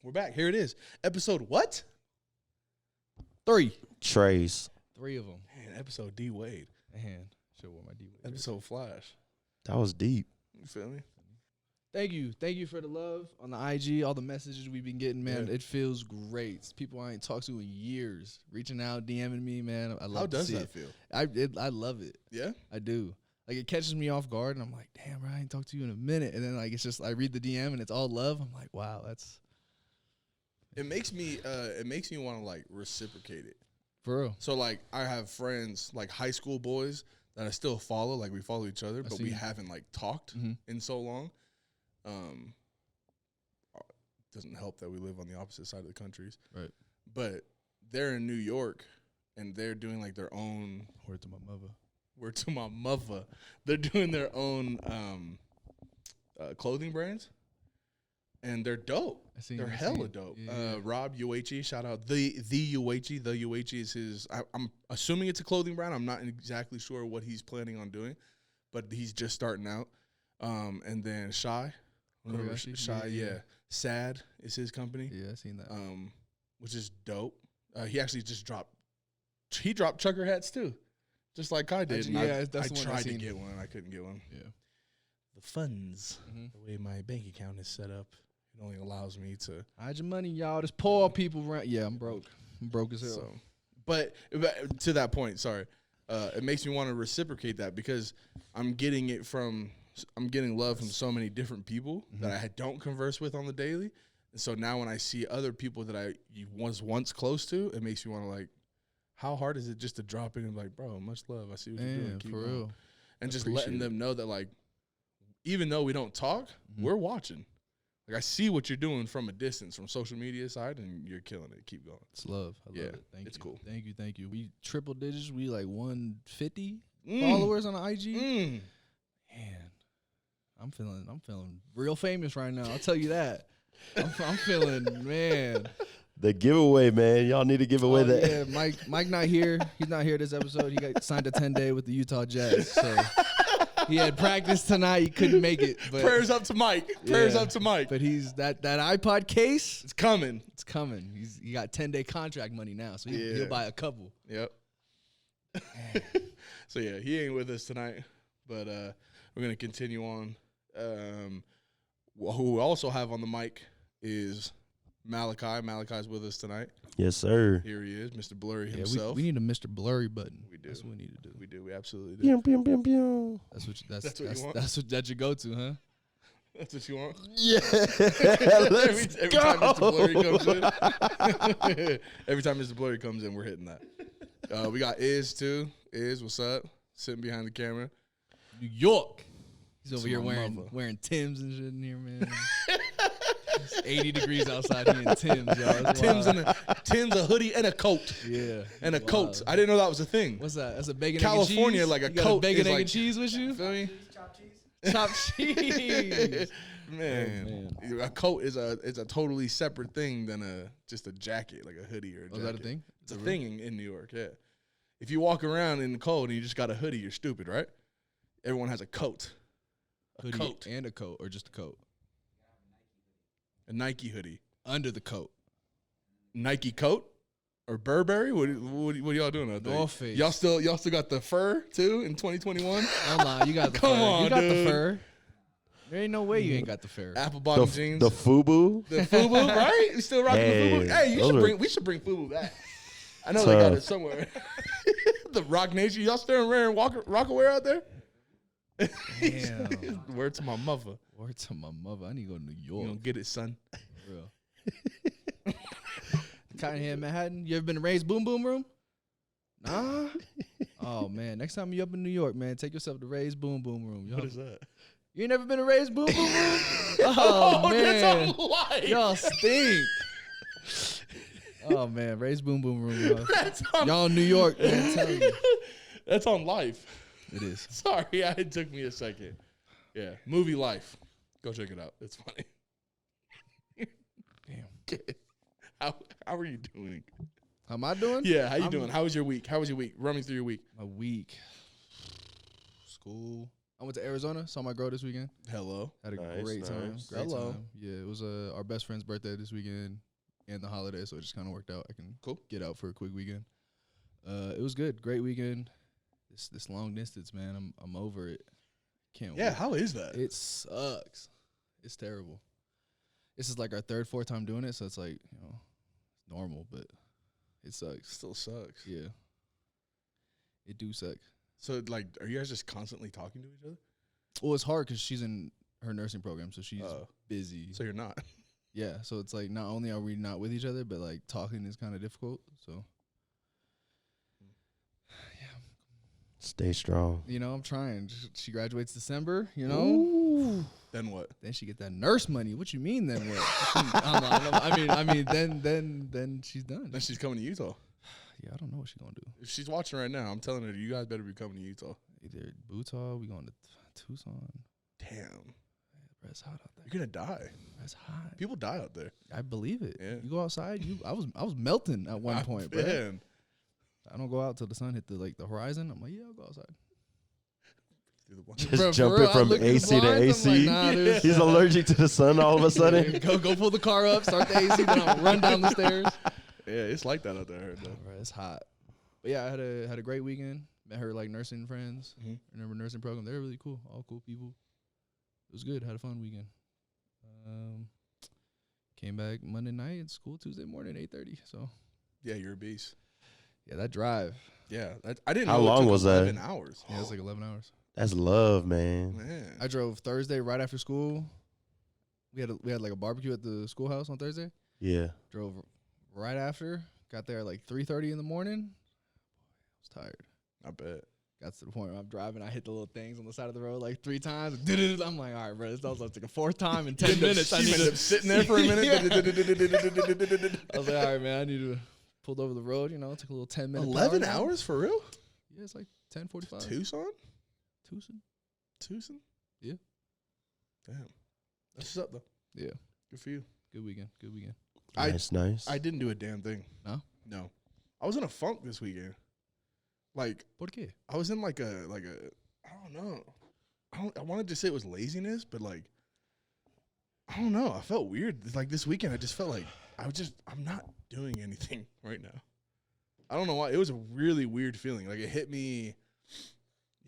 We're back. Here it is. Episode what? 3. Trace. 3 of them. Man, episode D Wade. Man, should wear my D Wade. Episode Flash. That was deep. You feel me? Thank you for the love on the IG, all the messages we've been getting, man. Yeah. It feels great. People I ain't talked to in years reaching out, DMing me, man. I love How to does see that it. feel? I love it. Yeah? I do. Like, it catches me off guard, and I'm like, damn, bro, I ain't talked to you in a minute. And then, like, it's just, I read the DM, and it's all love. I'm like, wow, that's It makes me want to, like, reciprocate it. for real. So, like, I have friends, like, high school boys that I still follow. Like, we follow each other, but we haven't, like, talked in so long. Doesn't help that we live on the opposite side of the countries. Right. But they're in New York, and they're doing, like, their own. Word to my mother. Word to my mother. They're doing their own clothing brands, and they're dope. They're hella dope. Yeah. Rob UHE, shout out the UHE. The UHE is his. I'm assuming it's a clothing brand. I'm not exactly sure what he's planning on doing, but he's just starting out. And then Shy, remember Shy? Yeah. Sad is his company. Yeah, I seen that. Which is dope. He actually just dropped. He dropped trucker hats too, just like I did. Actually, I that's the one I tried to seen. get one. I couldn't get one. Yeah. The funds, the way my bank account is set up, it only allows me to. Hide your money, y'all. There's poor people around. Yeah, I'm broke. I'm broke as hell. So, but to that point, sorry, it makes me want to reciprocate that because I'm getting love from so many different people that I don't converse with on the daily, and so now when I see other people that I was once close to, it makes me want to like, how hard is it just to drop in and be like, bro, much love. I see what you're doing. Keep for going. real. And just letting them know that like, even though we don't talk, we're watching. Like I see what you're doing from a distance, from social media side, and you're killing it. Keep going. It's love. I love it. Thank it's you. cool. Thank you. We triple digits. We like 150 followers on the IG. Man, I'm feeling real famous right now. I'll tell you that. I'm feeling, man. The giveaway, man. Y'all need to give away that. Yeah, Mike not here. He's not here this episode. He got signed a 10-day with the Utah Jazz. So he had practice tonight. He couldn't make it. But Prayers up to Mike. Prayers up to Mike. But he's that iPod case. It's coming. It's coming. He got 10-day contract money now, so he'll buy a couple. Yep. So yeah, he ain't with us tonight, but we're gonna continue on. Who we also have on the mic is Malakai. Malakai's with us tonight. Yes, sir. Here he is, Mr. Blurry himself. We need a Mr. Blurry button. We do. That's what we need to do. We do. We absolutely do. Pew, pew, pew, pew. That's your go-to, huh? That's what you want? Yeah. Let's every go. time Mr. Blurry comes in. Every time Mr. Blurry comes in, we're hitting that. We got Iz too. Iz, what's up? Sitting behind the camera. New York. He's over To here my mother. wearing Timbs and shit in here, man. It's 80 degrees outside here in Timbs, y'all. Tim's a hoodie and a coat. Yeah. And a Wow. coat. I didn't know that was a thing. What's that? That's a bacon, California, egg, and cheese? like a You got coat bacon, is egg, like- and cheese with you? Feel me? Chopped cheese. Man, a coat is a totally separate thing than just a jacket, like a hoodie or a jacket. Oh, is that a thing? It's a thing in New York, yeah. If you walk around in the cold and you just got a hoodie, you're stupid, right? Everyone has a coat. Hoodie coat. and a coat, or just a coat? A Nike hoodie. Under the coat. Nike coat? Or Burberry? What y'all doing out there? North Face. Y'all still got the fur too in 2021? Don't lie, you got the Come fur. on, You got dude. the fur. There ain't no way you ain't got the fur. Apple bottom The jeans. FUBU. The FUBU, right? You still rocking Hey, the FUBU? Hey, those we should bring FUBU back. I know they got it somewhere. The Rock Nation. Y'all still wearing Rockaware out there? Damn. Word to my mother. Word to my mother. I need to go to New You York. gonna get it, son. For real. Cottonhead, Manhattan. You ever been to Ray's Boom Boom Room? Nah. Oh man, next time you up in New York, man, take yourself to Ray's Boom Boom Room. What is that? You ain't never been to Ray's Boom Boom Room? Oh man, that's on live. y'all stink. Oh man, Ray's Boom Boom Room, y'all. Y'all in New York, man. I'm telling you, That's on life. it is. Sorry, it took me a second. Yeah, movie Life. Go check it out. It's funny. Damn. How are you doing? How am I doing? Yeah, how you doing? How was your week? Run me through your week. My week. School. I went to Arizona, saw my girl this weekend. Hello. Had a Nice, great time. nice. Great Hello. time. Yeah, it was our best friend's birthday this weekend and the holiday, so it just kind of worked out. I can get out for a quick weekend. It was good. Great weekend. This long distance, man. I'm over it. Can't wait. Yeah, how is that? It sucks. It's terrible. This is like our third, fourth time doing it, so it's like, you know, it's normal, but it sucks. Still sucks. Yeah. It do suck. So, like, are you guys just constantly talking to each other? Well, it's hard because she's in her nursing program, so she's busy. So you're not. Yeah, so it's like not only are we not with each other, but like talking is kind of difficult. So, Stay strong. you know, I'm trying. She graduates December, you know. Ooh. Then what? Then she get that nurse money. What you mean then what? I mean, then she's done. Then she's coming to Utah. Yeah, I don't know what she's gonna do. If she's watching right now, I'm telling her, you guys better be coming to Utah. Either Utah, we going to Tucson. Damn. Bro, it's hot out there. You're going to die. It's hot. People die out there. I believe it. Yeah. You go outside. I was melting at one point, bro. Man. I don't go out till the sun hit the horizon. I'm like, yeah, I'll go outside. Just Bro, for jumping real, I from look at the AC to blinds, I'm AC. like, nah, dude. He's allergic to the sun all of a sudden. go pull the car up, start the AC, then I'll run down the stairs. Yeah, it's like that out there. I heard that. Bro, it's hot. But yeah, I had a great weekend. Met her like nursing friends. Mhm. Remember nursing program. They're really cool. All cool people. It was good. Had a fun weekend. Came back Monday night. School Tuesday morning, 8:30. So Yeah, you're a beast. yeah, that drive. Yeah, I didn't How know it long took was that? 11 hours. Yeah, it was like 11 hours. That's love, man. Man. I drove Thursday right after school. We had like a barbecue at the schoolhouse on Thursday. Yeah. Drove right after. Got there at like 3:30 in the morning. I was tired. I bet. Got to the point where I'm driving. I hit the little things on the side of the road like 3 times. I'm like, all right, bro. This was like a 4th time in 10 minutes. I She need ended to up sitting there for a minute. I was like, all right, man. I need to pulled over the road. You know, took a little 10-minute. 11 hours for real? Yeah, it's like 10:45. Tucson? Tucson. Yeah. Damn. That's what's up, though. Yeah. Good for you. Good weekend. Nice. I didn't do a damn thing. No. I was in a funk this weekend. Like, ¿Por qué? I was in like a I don't know. I wanted to say it was laziness, but like, I don't know. I felt weird. Like this weekend, I just felt like I'm not doing anything right now. I don't know why. It was a really weird feeling. Like it hit me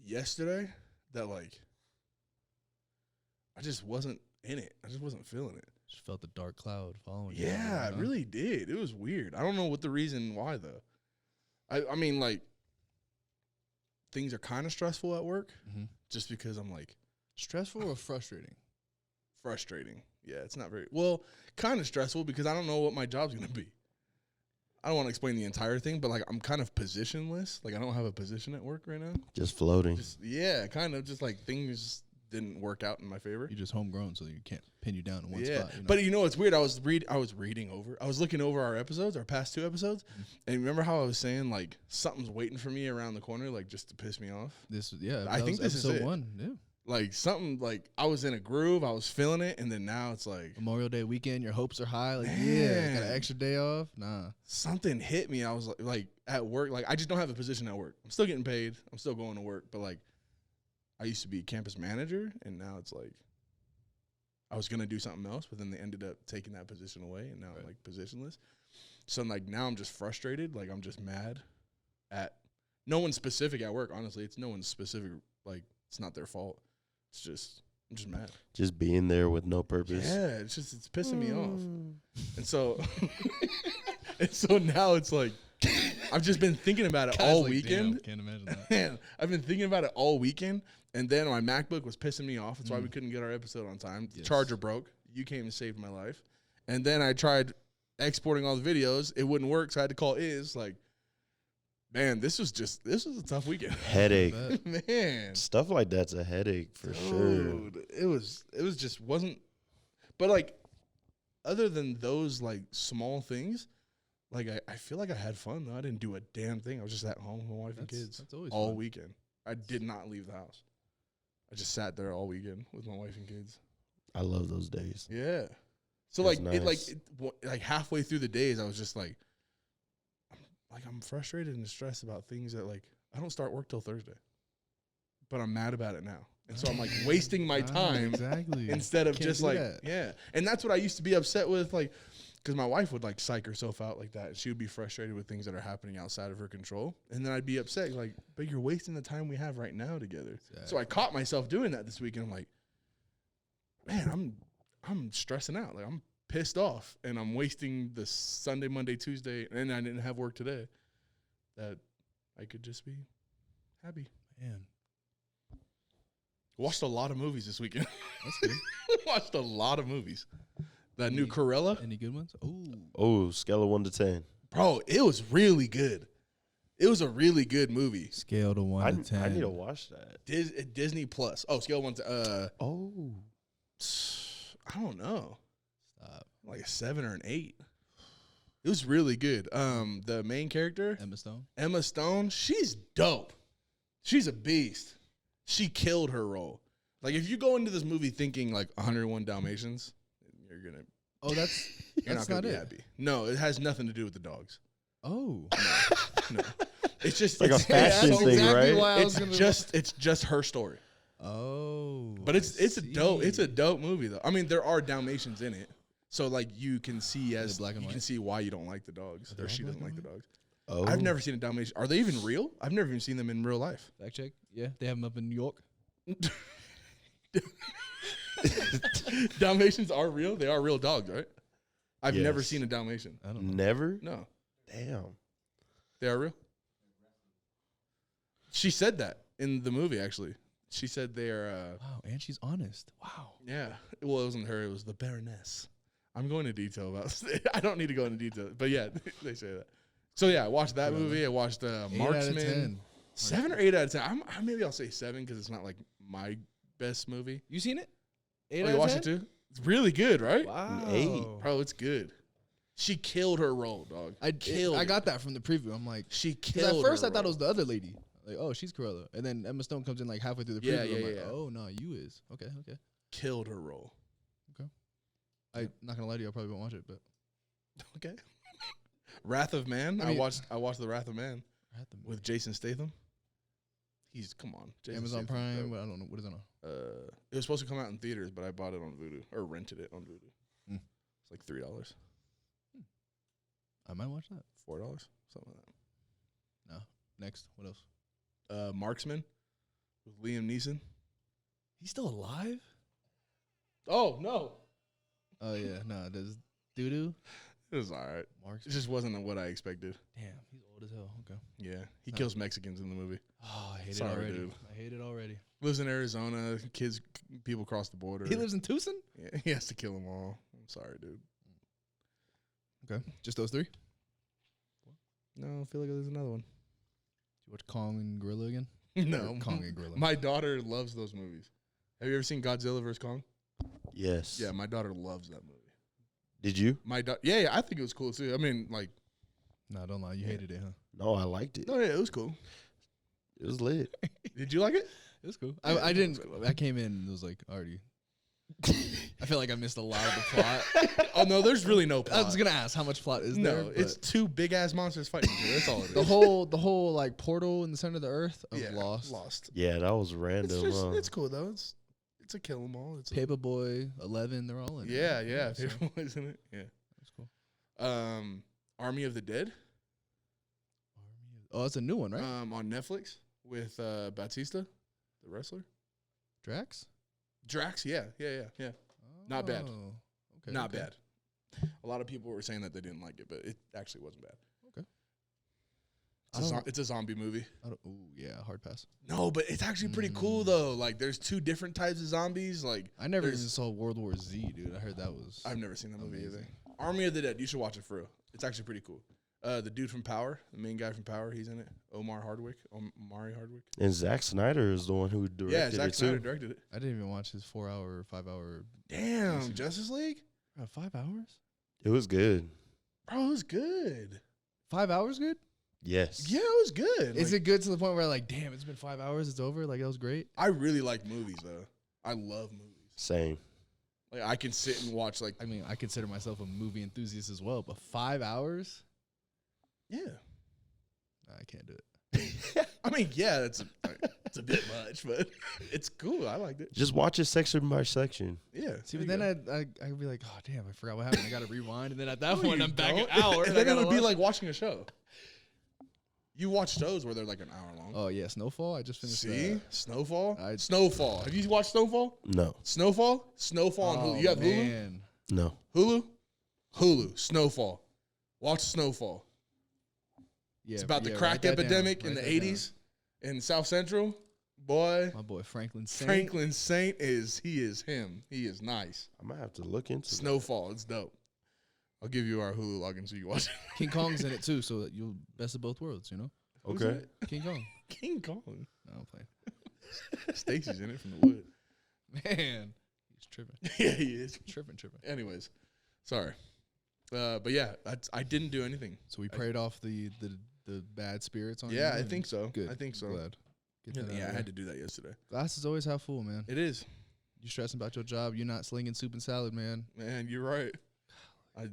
yesterday that like I just wasn't in it. I just wasn't feeling it. Just felt the dark cloud following you. Yeah, it really did. It was weird. I don't know what the reason why though. I mean like things are kind of stressful at work just because I'm like Stressful or frustrating? frustrating. Yeah, it's not very well, kind of stressful because I don't know what my job's going to be. I don't want to explain the entire thing, but like I'm kind of positionless. Like I don't have a position at work right now. Just floating. Yeah, kind of just like things didn't work out in my favor. You're just homegrown, so you can't pin you down in one Yeah, spot. You know? but you know it's weird. I was looking over our episodes, our past 2 episodes, and remember how I was saying like something's waiting for me around the corner, like just to piss me off. I think this is episode it. 1. Yeah. Like something like I was in a groove, I was feeling it, and then now it's like Memorial Day weekend, your hopes are high. Like, Man. yeah, got an extra day off. Nah. something hit me. I was like at work, like I just don't have a position at work. I'm still getting paid. I'm still going to work, but like I used to be campus manager, and now it's like I was gonna do something else, but then they ended up taking that position away, and now I'm like positionless. So like now I'm just frustrated. Like I'm just mad at no one specific at work. Honestly, it's no one specific. Like it's not their fault. I'm just mad. Just being there with no purpose. Yeah, it's pissing me off. And so now it's like I've just been thinking about it all weekend. Damn, can't imagine that. Man, I've been thinking about it all weekend, and then my MacBook was pissing me off. That's why we couldn't get our episode on time. The charger broke. You came and saved my life. And then I tried exporting all the videos. It wouldn't work, so I had to call Iz. Like, man, this was a tough weekend. Headache. Man. Stuff like that's a headache for sure. Dude, it was just wasn't. But like, other than those like small things, like I feel like I had fun though. I didn't do a damn thing. I was just at home with my wife and kids That's always all fun. weekend. I did not leave the house. I just sat there all weekend with my wife and kids. I love those days. Yeah. So That's like nice. like halfway through the days, I was just like, I'm frustrated and stressed about things that like I don't start work till Thursday, but I'm mad about it now. And so I'm like wasting my time exactly instead of Can't just do like, that. yeah. And that's what I used to be upset with, like, because my wife would like psych herself out like that. She would be frustrated with things that are happening outside of her control. And then I'd be upset, like, but you're wasting the time we have right now together. Exactly. So I caught myself doing that this week. And I'm like, man, I'm stressing out. Like, I'm pissed off. And I'm wasting the Sunday, Monday, Tuesday. And I didn't have work today. That I could just be happy. Man, Watched a lot of movies this weekend. that's good. Watched a lot of movies. That new Corella. Any good ones? Oh, scale of 1 to 10. Bro, it was really good. It was a really good movie. Scale to 1 to 10. I need to watch that. Disney Plus. Oh, scale 1 to Oh. I don't know. Stop. Like a 7 or an 8. It was really good. The main character, Emma Stone, she's dope. She's a beast. She killed her role. Like, if you go into this movie thinking like 101 Dalmatians, you're gonna Oh, that's you're that's not gonna not be it. happy. No, it has nothing to do with the dogs. Oh, No. It's just Like a it's, fashion that's thing, exactly right? why I was gonna it's just her story. Oh, But it's I a see. dope movie though. I mean, there are Dalmatians in it, so like you can see Is it black and you can white? see why you don't like the dogs, they or all she black doesn't and like the white? dogs. Oh. I've never seen a Dalmatian. Are they even real? I've never even seen them in real life. Fact check. Yeah, they have them up in New York. Dalmatians are real. They are real dogs, right? I've never Yes. seen a Dalmatian. I don't know. Never? No, Damn. they are real. She said that in the movie. Actually, she said they are. Wow, and she's honest. Wow. Yeah. Well, it wasn't her. It was the Baroness. I'm going into detail about. I don't need to go into detail, but yeah, they say that. So yeah, I watched that movie. I watched 8 out of Marksman. 10. 7 or 8 out of 10. Maybe I'll say 7 because it's not like my best movie. You seen it? 8 Oh, out you of watched 10? it too? It's really good, right? Wow. 8. Bro, it's good. She killed her role, dog. I killed. got that from the preview. I'm like, She 'cause killed. at first her I thought it role. was the other lady. Like, oh, she's Cruella. And then Emma Stone comes in like halfway through the preview. Yeah, I'm like, yeah. oh no, you is. Okay. Killed her role. I'm not gonna lie to you, I probably won't watch it, but Okay. Wrath of Man. I I mean- watched the Wrath of Man I had them. with Jason Statham. Come on. Jason Amazon Statham's Prime. dope. But I don't know what is it on. It was supposed to come out in theaters, but I bought it on Vudu or rented it on Vudu. Hmm. It's like $3, I might watch that. $4, something like No. Next, what else? that. Marksman with Liam Neeson. He's still alive? Oh no, Oh yeah, no, there's doo doo. it was all right. Marks. It just wasn't what I expected. Damn, he's old as hell. Okay. Yeah, he No. kills Mexicans in the movie. Oh, I hate Sorry, it already. dude. I hate it already. Lives in Arizona. People cross the border. He lives in Tucson? Yeah, he has to kill them all. I'm sorry, dude. Okay. Just those 3? No, I feel like there's another one. Did you watch Kong and Gorilla again? No, Or Kong and Gorilla. my daughter loves those movies. Have you ever seen Godzilla vs Kong? Yes. Yeah, my daughter loves that movie. Did you? Yeah, I think it was cool too. I mean, like, No, don't lie. You hated it, huh? No, I liked it. no, yeah, it was cool. It was lit. Did you like it? It was cool. Yeah, I it didn't. was cool. I came in and it was like already. I feel like I missed a lot of the plot. Oh no, there's really no plot. I was gonna ask how much plot is there. No, it's but 2 big ass monsters fighting each other. That's all it is. the whole like portal in the center of the earth. I was lost. Lost. Yeah, that was random. It's cool though. It's a kill 'em all. It's Paperboy, 11, they're all in. it. yeah. So, Paperboy's in it. Yeah. that's cool. Army of the Dead. Oh, it's a new one, right? On Netflix with Batista, the wrestler. Drax. Drax. Yeah. Not bad. Oh, Okay. Not okay. bad. A lot of people were saying that they didn't like it, but it actually wasn't bad. Okay. It's a zombie movie. Oh yeah, hard pass. No, but it's actually pretty cool though. Like, there's 2 different types of zombies. Like, I never there's- even saw World War Z, dude. I heard that was. I've never seen that movie either. amazing. Army of the Dead. You should watch it for real. It's actually pretty cool. The dude from Power, the main guy from Power, he's in it. Omari Hardwick. And Zack Snyder is the one who directed Yeah, Zack it Snyder too. directed it. I didn't even watch his 4-hour or 5-hour. Damn, Decent. Justice League? 5 hours? It was good. Bro, it was good. 5 hours, good? Yes. Yeah, it was good. Is Like, it good to the point where like, damn, it's been 5 hours, it's over? Like that was great. I really like movies though. I love movies. Same. Like, I can sit and watch like I mean, I consider myself a movie enthusiast as well, but 5 hours? yeah. Nah, I can't do it. I mean, yeah, it's a bit much, but it's cool. I liked it. Just watch it section by section. Yeah. See, but then I'd be like, oh damn, I forgot what happened. I got to rewind, and then at that point, you I'm back an don't. hour. And then it would be like watching a show. You watch shows where they're like an hour long. Oh yeah, Snowfall. I just finished. See, that. Snowfall. Snowfall. Have you watched Snowfall? No. Snowfall on Hulu. You have Hulu? Man. No. Hulu. Snowfall. Watch Snowfall. Yeah, It's about the yeah, crack write that epidemic down. in the Write that 80s in South Central. Boy, down. My boy Franklin Saint. Franklin Saint is him. He is nice. I might have to look into Snowfall. It's dope. I'll give you our Hulu login so you can watch it. King Kong's in it too, so that you'll best of both worlds. You know. that. Okay. King Kong. King Kong. No, I'm playing. Stacy's in it from the wood. Man, he's tripping. Yeah, he is. Tripping. Anyways, sorry. But yeah, I didn't do anything. So we prayed off the bad spirits on you. Yeah, I and think so. Good. I think so. Glad. Get that out Yeah, of I there. had to do that yesterday. Glasses always half full, man. It is. You stressing about your job. You're not slinging soup and salad, man. Man, you're right.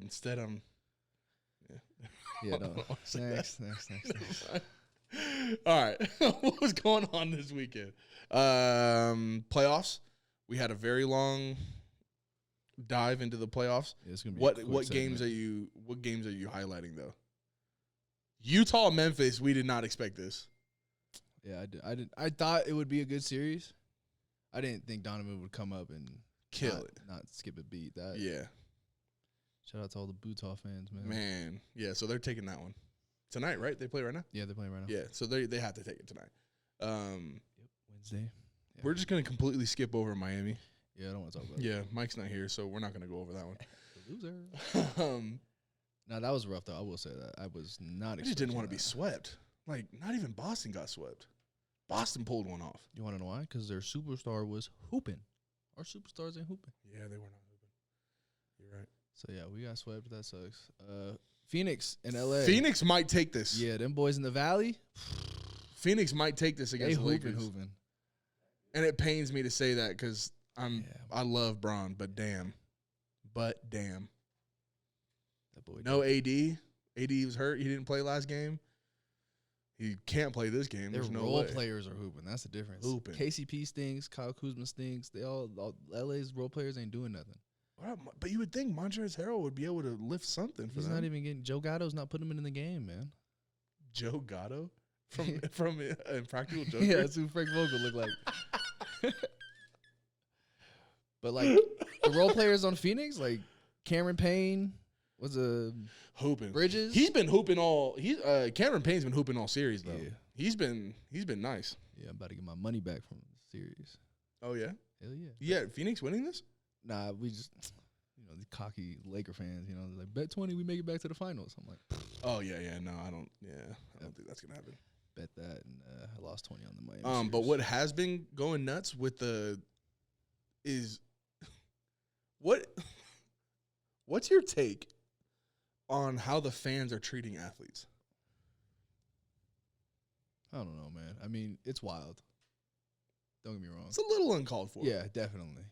Instead, I'm. Yeah, no. Next. All right. What was going on this weekend? Playoffs. We had a very long dive into the playoffs. Yeah, it's gonna be What games are you highlighting though? Utah, Memphis. We did not expect this. Yeah, I did. I thought it would be a good series. I didn't think Donovan would come up and Kill not, it. not skip a beat. That Yeah, Shout out to all the Utah fans, man. man. Yeah, so they're taking that one tonight, right? They play right now. Yeah, they're playing right now. Yeah, so they have to take it tonight. Wednesday. Yeah. We're just gonna completely skip over Miami. Yeah, I don't want to talk about it. Yeah, Mike's not here, so we're not gonna go over that one. The loser. No, that was rough though. I will say that I was not. I just didn't want to be that. swept. Like, not even Boston got swept. Boston pulled one off. You want to know why? Because their superstar was hooping. Our superstars ain't hooping. Yeah, they were not hooping. You're right. So yeah, we got swept. That sucks. Phoenix and LA. Phoenix might take this. Yeah, them boys in the Valley. Phoenix might take this They against the Lakers. hooping. And it pains me to say that because I love Bron, but damn. That boy. No AD. AD was hurt. He didn't play last game. He can't play this game. Their There's no role way. players are hooping. That's the difference. Hooping. KCP stinks. Kyle Kuzma stinks. They all LA's role players ain't doing nothing. But you would think Montrezl Harrell would be able to lift something for He's them. not even getting. Joe Gatto's not putting him in the game, man. Joe Gatto from Impractical Jokers. Yeah, that's who Frank Vogel looked like. But like the role players on Phoenix, like Cameron Payne was a hooping. Bridges. He's been hooping all. Cameron Payne's been hooping all series though. Yeah. He's been nice. Yeah, I'm about to get my money back from the series. Oh yeah. Hell yeah. Yeah, Phoenix winning this? Nah, we just the cocky Laker fans, they're like bet 20 we make it back to the finals. I'm like, oh yeah, no, I don't think that's gonna happen. Bet that, and I lost 20 on the Miami. But what has been going nuts with what's your take on how the fans are treating athletes? I don't know, man. I mean, it's wild. Don't get me wrong. It's a little uncalled for. Yeah, definitely.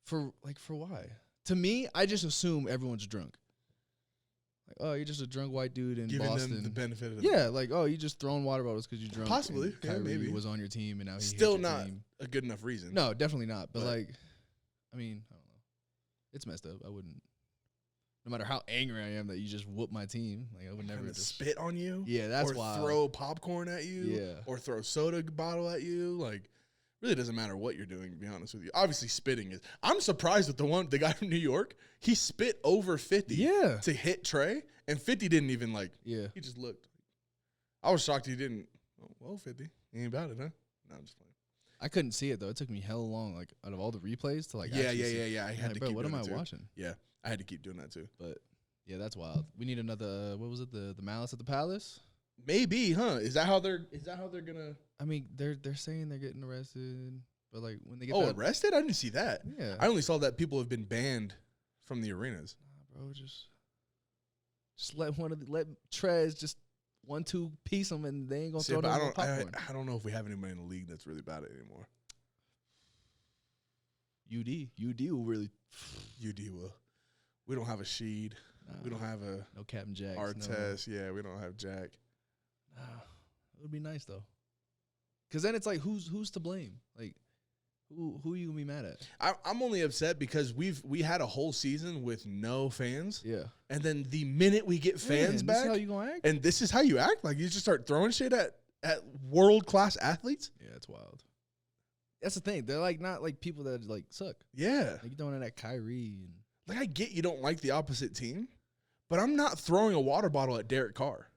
For why? To me, I just assume everyone's drunk. Like, oh, you're just a drunk white dude in Giving Boston. them the benefit of yeah, like, oh, you just throwing water bottles because you're drunk. Possibly, and yeah, Kyrie maybe. was on your team, and now he's still not a good enough reason. No, definitely not. But But- like, I mean, I don't know. It's messed up. I wouldn't. No matter how angry I am that you just whoop my team, like I would never Kinda just spit on you. Yeah, that's or wild. throw popcorn at you. Yeah. Or throw soda bottle at you. Like, really doesn't matter what you're doing, to be honest with you. Obviously, spitting is. I'm surprised with the guy from New York. He spit over 50 Yeah. to hit Trey, and 50 didn't even Yeah. he just looked. I was shocked he didn't. Oh, well, 50. He ain't about it, huh? No, I'm just playing. I couldn't see it though. It took me hella long, like out of all the replays to Yeah. actually see. I I'm had like, to bro, keep what doing am I it too. watching? Yeah, I had to keep doing that too. But yeah, that's wild. We need another. What was it? The Malice at the Palace. Maybe, huh? Is that how they're gonna? I mean, they're saying they're getting arrested, but like when they get Arrested? I didn't see that. yeah, I only saw that people have been banned from the arenas. nah, bro, just let let Trez just 1-2 piece them, and they ain't gonna See, throw but no popcorn. I don't know if we have anybody in the league that's really bad at it anymore. UD will really. UD will. We don't have a Sheed. Nah, We don't have a no Captain Jack. Artest. Yeah, we don't have Jack. It would be nice though, because then it's like who's to blame? Like who you gonna be mad at? I'm only upset because we had a whole season with no fans. Yeah, And then the minute we get fans Man, back, this is how you gonna act? and this is how you act? Like you just start throwing shit at world-class athletes? Yeah, it's wild. That's the thing. They're like not like people that like suck. Yeah. Like you throwing it at Kyrie and Like I get you don't like the opposite team, but I'm not throwing a water bottle at Derek Carr.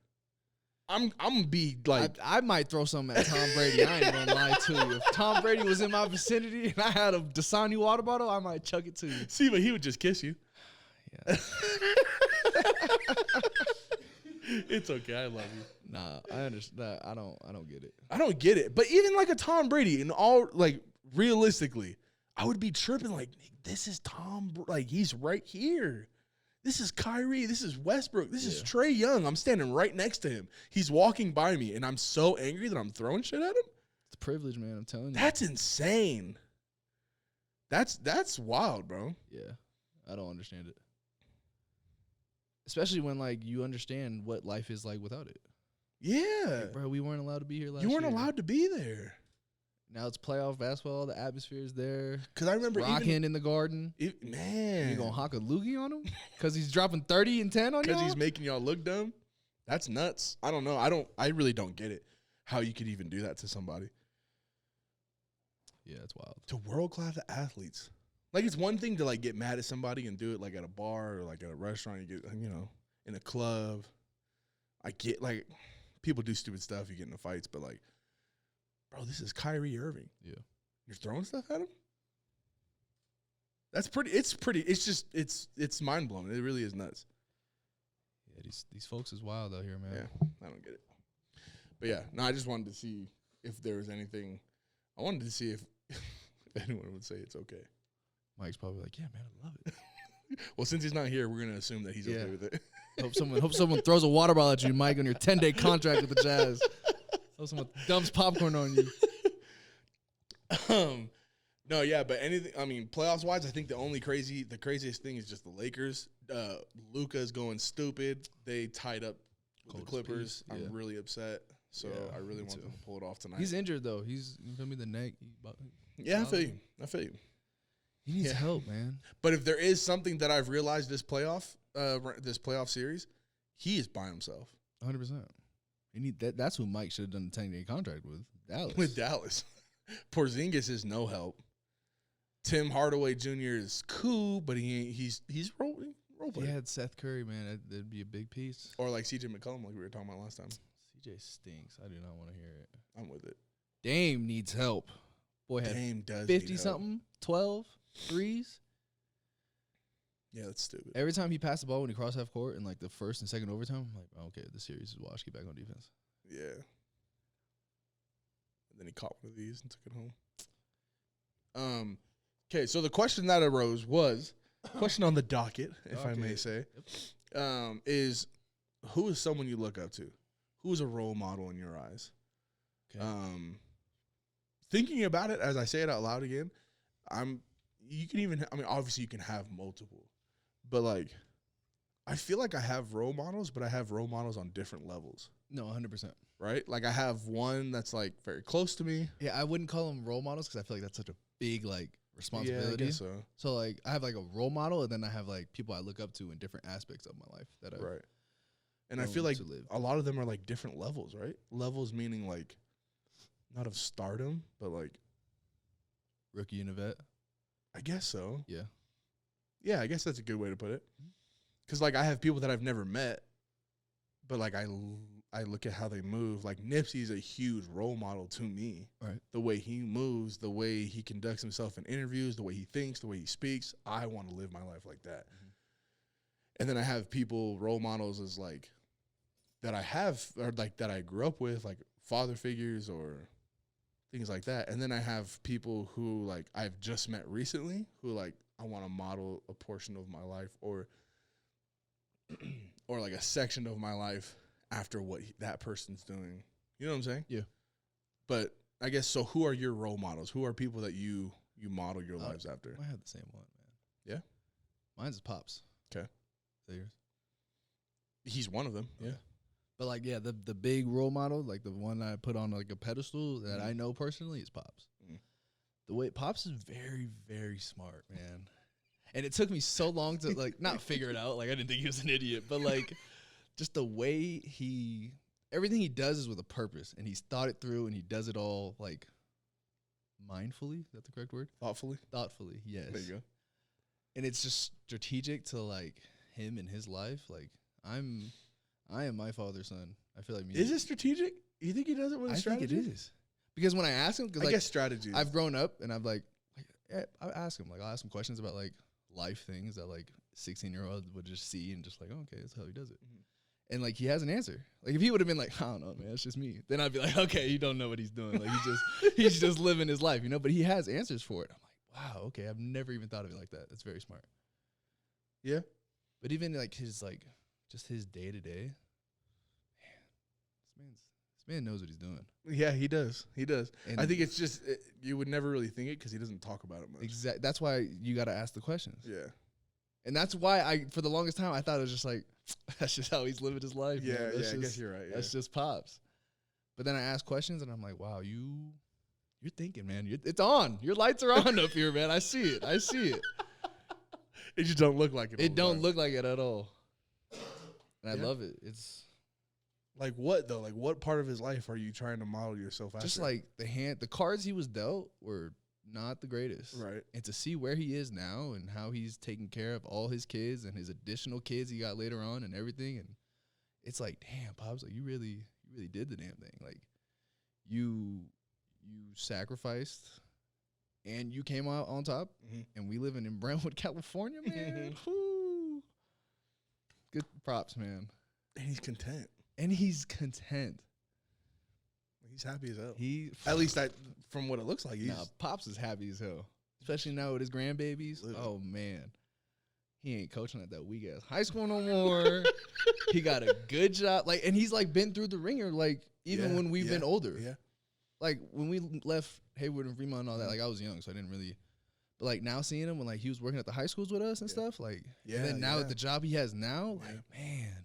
I'm gonna be like I might throw something at Tom Brady. I ain't gonna lie to you. If Tom Brady was in my vicinity and I had a Dasani water bottle, I might chuck it to you. see, but he would just kiss you. Yeah. It's okay, I love you. Nah, I understand. I don't get it. I don't get it. But even like a Tom Brady, and all like realistically, I would be tripping like this is like he's right here. This is Kyrie. This is Westbrook. This is Trae Young. I'm standing right next to him. He's walking by me, and I'm so angry that I'm throwing shit at him. It's a privilege, man. I'm telling you. That's insane. That's wild, bro. Yeah, I don't understand it. Especially when like you understand what life is like without it. Yeah, Like, bro, we weren't allowed to be here last year. you weren't allowed to be there. Now it's playoff basketball. The atmosphere is there. Because I remember Rocking in the Garden. man, You gonna hock a loogie on him because he's dropping 30 and 10 on you? because he's making y'all look dumb. That's nuts. I don't know. I really don't get it. How you could even do that to somebody. Yeah, it's wild. To world-class athletes. Like, it's one thing to, like, get mad at somebody and do it, like, at a bar or, like, at a restaurant. You get, in a club. I get, like, people do stupid stuff. You get into fights. But, like, bro, this is Kyrie Irving. Yeah. You're throwing stuff at him? It's mind-blowing. It really is nuts. Yeah, these folks is wild out here, man. Yeah, I don't get it. But, yeah, no, I just wanted to see if there was anything. I wanted to see if anyone would say it's okay. Mike's probably like, yeah, man, I love it. Well, since he's not here, we're gonna assume that he's okay with it. Hope someone throws a water bottle at you, Mike, on your 10-day contract with the Jazz. Hope someone dumps popcorn on you. No, yeah, but anything. I mean, playoffs wise, I think the craziest thing is just the Lakers. Luka's going stupid. They tied up with the Clippers. Yeah. I'm really upset. So Yeah, I really me want too. them to pull it off tonight. He's injured though. He's you feel me the neck. Yeah, I feel you. He needs help, man. But if there is something that I've realized this playoff series, he is by himself. 100%. You need that. That's who Mike should have done the 10-day contract with. Dallas. With Dallas, Porzingis is no help. Tim Hardaway Jr. is cool, but he ain't. He's role If player. he had Seth Curry, man, that'd be a big piece. Or like CJ McCollum, like we were talking about last time. CJ stinks. I do not want to hear it. I'm with it. Dame needs help. Boy had Dame does need 50 help. something, 12 threes. Yeah, that's stupid. Every time he passed the ball when he crossed half court in like the first and second overtime, I'm like, oh, okay, the series is washed. Get back on defense. Yeah. And then he caught one of these and took it home. Okay, so the question that arose was question on the docket, if I may say, is who is someone you look up to? Who is a role model in your eyes? Okay. Thinking about it as I say it out loud again, obviously you can have multiple, but like, I feel like I have role models, but I have role models on different levels. No, 100%. Right? Like I have one that's like very close to me. Yeah, I wouldn't call them role models because I feel like that's such a big like responsibility. Yeah, I guess so. So like I have like a role model, and then I have like people I look up to in different aspects of my life that I Right. And I feel known like to live. a lot of them are like different levels, right? Levels meaning like not of stardom, but like rookie and a vet. I guess so. Yeah. Yeah, I guess that's a good way to put it. Because like I have people that I've never met, but like I look at how they move. Like Nipsey's a huge role model to me. Right. The way he moves, the way he conducts himself in interviews, the way he thinks, the way he speaks. I want to live my life like that. Mm-hmm. And then I have people, role models as like that I have or like that I grew up with, like father figures or things like that. And then I have people who like I've just met recently who like I want to model a portion of my life or like a section of my life after what that person's doing. You know what I'm saying? Yeah. But I guess so who are your role models? Who are people that you model your lives after? I have the same one, man. Yeah? Mine's Pops. 'Kay. Is that yours? He's one of them. Yeah. But like, yeah, the big role model, like the one I put on like a pedestal that I know personally is Pops. The way Pops is very, very smart, man. And it took me so long to like not figure it out. Like I didn't think he was an idiot, but like just the way everything he does is with a purpose, and he's thought it through, and he does it all like mindfully. Is that the correct word? Thoughtfully, yes. There you go. And it's just strategic to like him and his life. Like I am my father's son. I feel like me. Is it strategic? You think he does it with a strategy? I think it is. Because when I ask him, because I like, guess strategy. I've grown up and I've like yeah, I ask him, like I'll ask him questions about like life things that like 16-year-old would just see and just like, oh, okay, that's how he does it. And like he has an answer. Like if he would have been like, I don't know, man, it's just me. Then I'd be like, okay, you don't know what he's doing. Like he's just living his life, you know. But he has answers for it. I'm like, wow, okay, I've never even thought of it like that. That's very smart. Yeah. But even like his like just his day to day, man, this man knows what he's doing. Yeah, he does. He does. And I think it's just you would never really think it because he doesn't talk about it much. Exactly. That's why you got to ask the questions. Yeah. And that's why for the longest time I thought it was just like that's just how he's living his life. Yeah, man. I guess you're right. Yeah. That's just Pops. But then I ask questions and I'm like, wow, you're thinking, man. It's on. Your lights are on up here, man. I see it. It just don't look like it. It don't look like it at all. And I love it. It's like what though? Like what part of his life are you trying to model yourself after? just like the cards he was dealt were not the greatest. Right. And to see where he is now and how he's taking care of all his kids and his additional kids he got later on and everything. And it's like, damn, Pops, like you really did the damn thing. Like you sacrificed and you came out on top. And we living in Brentwood, California, man. Woo. Good props, man. And he's content. He's happy as hell. At least from what it looks like. Pops is happy as hell. Especially now with his grandbabies. Literally. Oh, man. He ain't coaching at that weak-ass high school no more. He got a good job. Like, and he's, like, been through the ringer, like, even when we've been older. Yeah. Like, when we left Hayward and Fremont and all that, like, I was young, so I didn't really. But, like, now seeing him when, like, he was working at the high schools with us and stuff, like, and then now at the job he has now, like, man,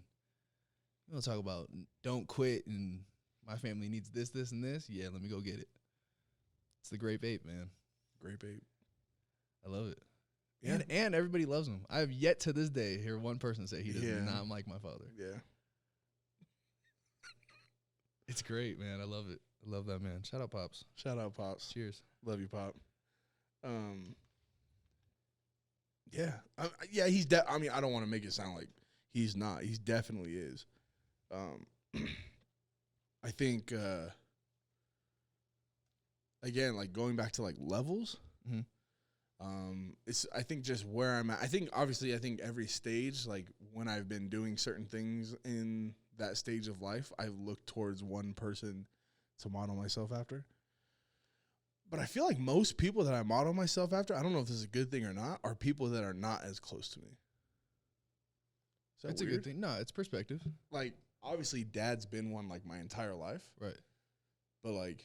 you don't talk about don't quit and my family needs this, this, and this. Yeah, let me go get it. It's the Grape Ape, man. Grape Ape. I love it. Yeah. And everybody loves him. I have yet to this day hear one person say he does not like my father. Yeah. It's great, man. I love it. I love that, man. Shout out, Pops. Shout out, Pops. Cheers. Love you, Pop. Yeah. He's I mean, I don't want to make it sound like he's not. He definitely is. I think again, like going back to like levels. It's I think just where I'm at. I think every stage, like when I've been doing certain things in that stage of life, I've looked towards one person to model myself after. But I feel like most people that I model myself after, I don't know if this is a good thing or not, are people that are not as close to me. It's a good thing. No, it's perspective. Like, obviously, Dad's been one, like, my entire life. Right. But, like,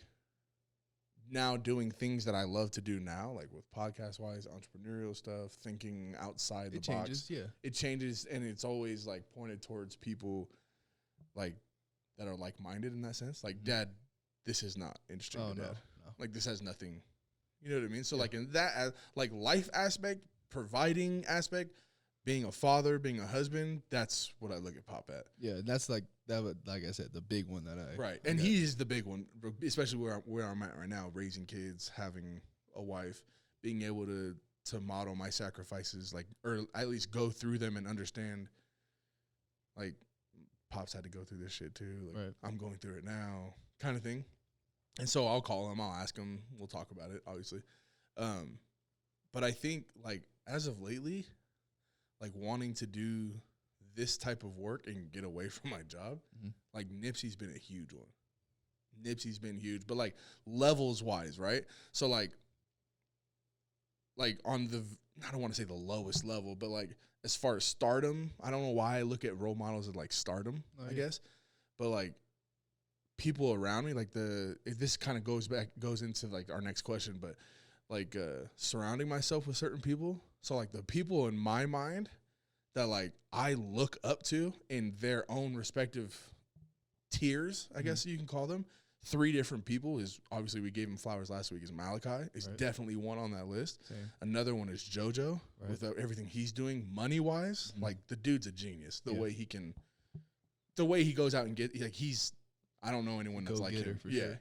now doing things that I love to do now, like with podcast-wise, entrepreneurial stuff, thinking outside the box. It changes, yeah. It changes, and it's always, like, pointed towards people, like, that are like-minded in that sense. Like, Dad, this is not interesting to Dad. No. Like, this has nothing, you know what I mean? So, like, in that, like, life aspect, providing aspect, being a father, being a husband, that's what I look at Pop at. Yeah, that's, like, that would, like I said, the big one that I... Right, and he's the big one, especially where I'm at right now, raising kids, having a wife, being able to model my sacrifices, like, or at least go through them and understand, like, Pop's had to go through this shit, too. Like, I'm going through it now, kind of thing. And so I'll call him, I'll ask him, we'll talk about it, obviously. But I think, like, as of lately, like, wanting to do this type of work and get away from my job, like, Nipsey's been a huge one. Nipsey's been huge, but, like, levels-wise, right? So, like on the, I don't want to say the lowest level, but, like, as far as stardom, I don't know why I look at role models as, like, stardom, I guess. But, like, people around me, like this kind of goes into like our next question, but like surrounding myself with certain people. So like the people in my mind that like I look up to in their own respective tiers, I guess you can call them. 3 different people is obviously we gave him flowers last week. Is Malakai is definitely one on that list. Same. Another one is JoJo with everything he's doing money wise. Like the dude's a genius. The way he goes out and he's. I don't know anyone that's like him. For sure.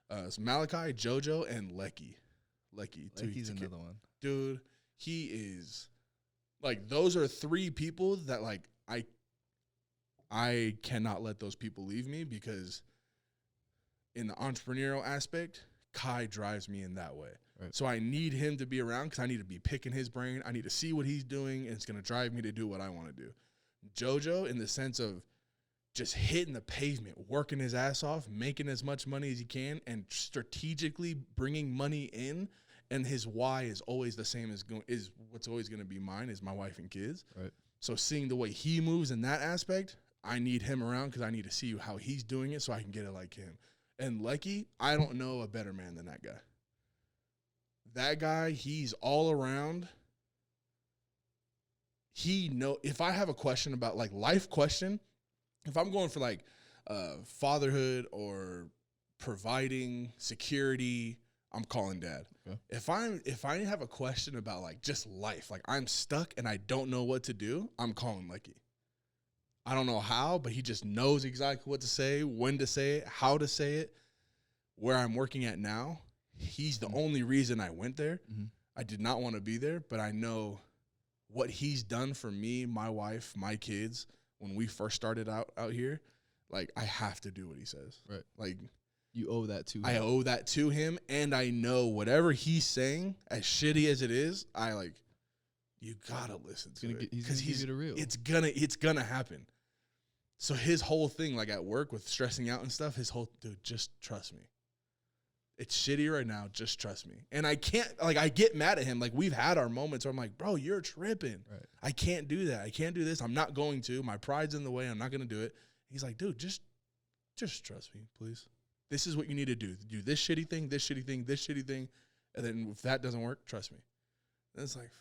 So Malakai, JoJo, and Lecky. Lecky's another one, dude. He is like those are 3 people that like I cannot let those people leave me because. In the entrepreneurial aspect, Kai drives me in that way. Right. So I need him to be around because I need to be picking his brain. I need to see what he's doing, and it's going to drive me to do what I want to do. JoJo, in the sense of just hitting the pavement, working his ass off, making as much money as he can, and strategically bringing money in. And his why is always the same is what's always going to be mine is my wife and kids. Right. So seeing the way he moves in that aspect, I need him around because I need to see how he's doing it so I can get it like him. And Lecky, I don't know a better man than that guy. That guy, he's all around. If I have a question about like life question, if I'm going for like fatherhood or providing security, I'm calling dad. Okay. If I have a question about like just life, like I'm stuck and I don't know what to do, I'm calling Lecky. I don't know how, but he just knows exactly what to say, when to say it, how to say it. Where I'm working at now, he's the only reason I went there. Mm-hmm. I did not want to be there, but I know what he's done for me, my wife, my kids, when we first started out here. Like, I have to do what he says. Right. Like, you owe that to him. I owe that to him, and I know whatever he's saying, as shitty as it is, you gotta listen to it. He's gonna give you the real. It's gonna happen. So his whole thing, like at work with stressing out and stuff, dude, just trust me. It's shitty right now. Just trust me. And I can't, like, I get mad at him. Like, we've had our moments where I'm like, bro, you're tripping. Right. I can't do that. I can't do this. I'm not going to. My pride's in the way. I'm not going to do it. He's like, dude, just trust me, please. This is what you need to do. Do this shitty thing, this shitty thing, this shitty thing. And then if that doesn't work, trust me. And it's like,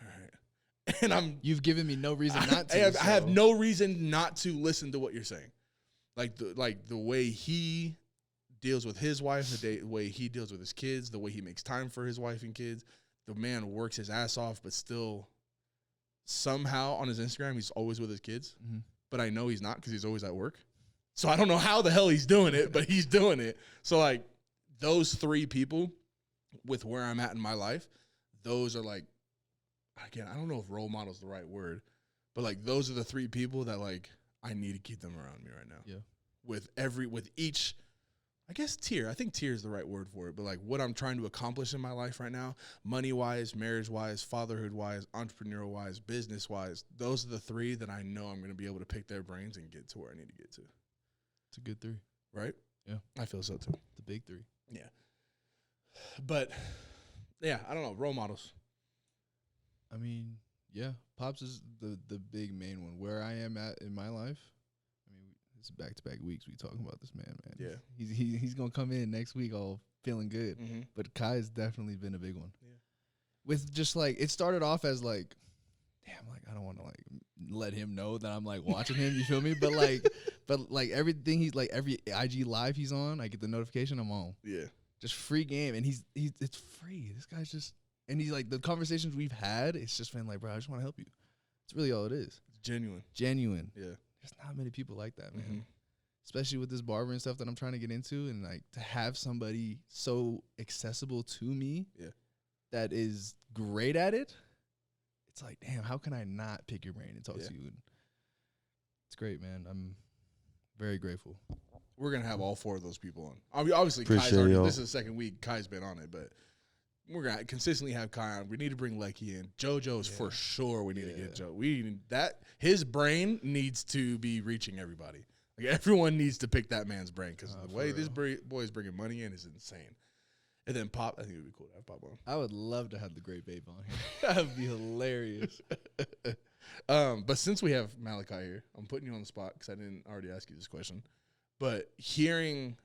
all right. And you've given me no reason not to. I have no reason not to listen to what you're saying. Like the way he deals with his wife, the way he deals with his kids, the way he makes time for his wife and kids. The man works his ass off, but still somehow on his Instagram, he's always with his kids. Mm-hmm. But I know he's not because he's always at work. So I don't know how the hell he's doing it, but he's doing it. So like those 3 people with where I'm at in my life, those are like, again, I don't know if role model is the right word, but like those are the 3 people that like I need to keep them around me right now. Yeah. With each, I guess tier. I think tier is the right word for it. But like what I'm trying to accomplish in my life right now, money-wise, marriage-wise, fatherhood-wise, entrepreneurial-wise, business-wise, those are the 3 that I know I'm going to be able to pick their brains and get to where I need to get to. It's a good 3. Right? Yeah. I feel so too. The big 3. Yeah. But, yeah, I don't know. Role models. I mean, yeah. Pops is the big main one. Where I am at in my life, it's back-to-back weeks we talking about this man. Yeah. He's going to come in next week all feeling good. Mm-hmm. But Kai's definitely been a big one. Yeah. With just, like, it started off as, like, damn, like, I don't want to, like, let him know that I'm, like, watching him, you feel me? But, like, everything he's, like, every IG live he's on, I get the notification, I'm on. Yeah. Just free game. And it's free. This guy's just, and he's, like, the conversations we've had, it's just been, like, bro, I just want to help you. It's really all it is. It's genuine. Yeah. There's not many people like that, man. Mm-hmm. Especially with this barber and stuff that I'm trying to get into, and like to have somebody so accessible to me, that is great at it. It's like, damn, how can I not pick your brain and talk to you? And it's great, man. I'm very grateful. We're gonna have all 4 of those people on. Obviously, Kai's already. This is the 2nd week Kai's been on it, but we're gonna consistently have Kai on. We need to bring Lecky in. JoJo's for sure. We need to get Joe. His brain needs to be reaching everybody. Like everyone needs to pick that man's brain because the way this boy is bringing money in is insane. And then Pop, I think it would be cool to have Pop on. I would love to have the Great Babe on here. That would be hilarious. But since we have Malakai here, I'm putting you on the spot because I didn't already ask you this question. But because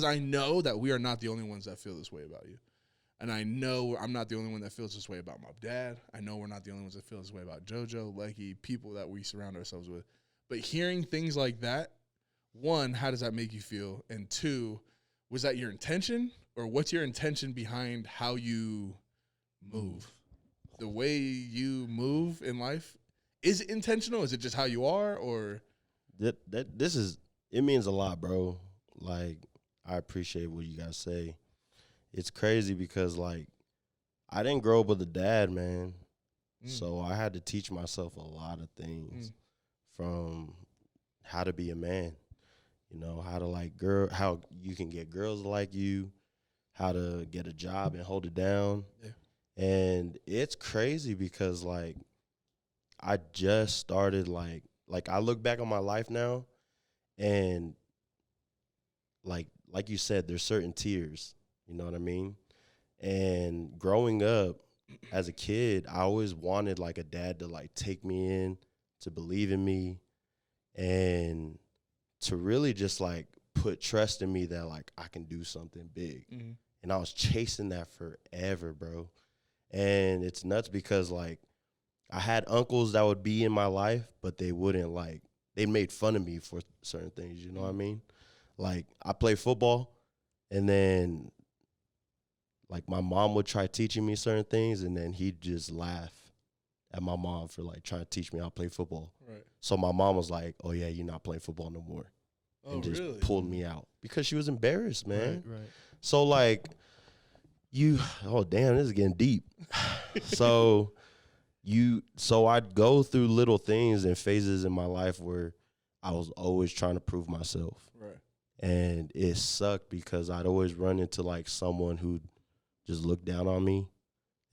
I know that we are not the only ones that feel this way about you. And I know I'm not the only one that feels this way about my dad. I know we're not the only ones that feel this way about JoJo, Lecky, people that we surround ourselves with. But hearing things like that, one, how does that make you feel? And two, was that your intention, or what's your intention behind how you move? The way you move in life, is it intentional? Is it just how you are, or it means a lot, bro. Like, I appreciate what you guys say. It's crazy because, like, I didn't grow up with a dad, man. So I had to teach myself a lot of things from how to be a man, you know, how to like how you can get girls to like you, how to get a job and hold it down. Yeah. And it's crazy because like I just started like I look back on my life now and like you said, there's certain tiers, you know what I mean? And growing up, as a kid, I always wanted like a dad to like take me in, to believe in me, and to really just like put trust in me that like I can do something big. And I was chasing that forever, bro. And it's nuts because like I had uncles that would be in my life, but they wouldn't like, they made fun of me for certain things, you know what I mean? Like I play football and then like my mom would try teaching me certain things, and then he'd just laugh at my mom for like trying to teach me how to play football. Right. So my mom was like, "Oh yeah, you're not playing football no more," and just pulled me out because she was embarrassed, man. Right. So like oh damn, this is getting deep. So I'd go through little things and phases in my life where I was always trying to prove myself. Right. And it sucked because I'd always run into like someone who'd just looked down on me,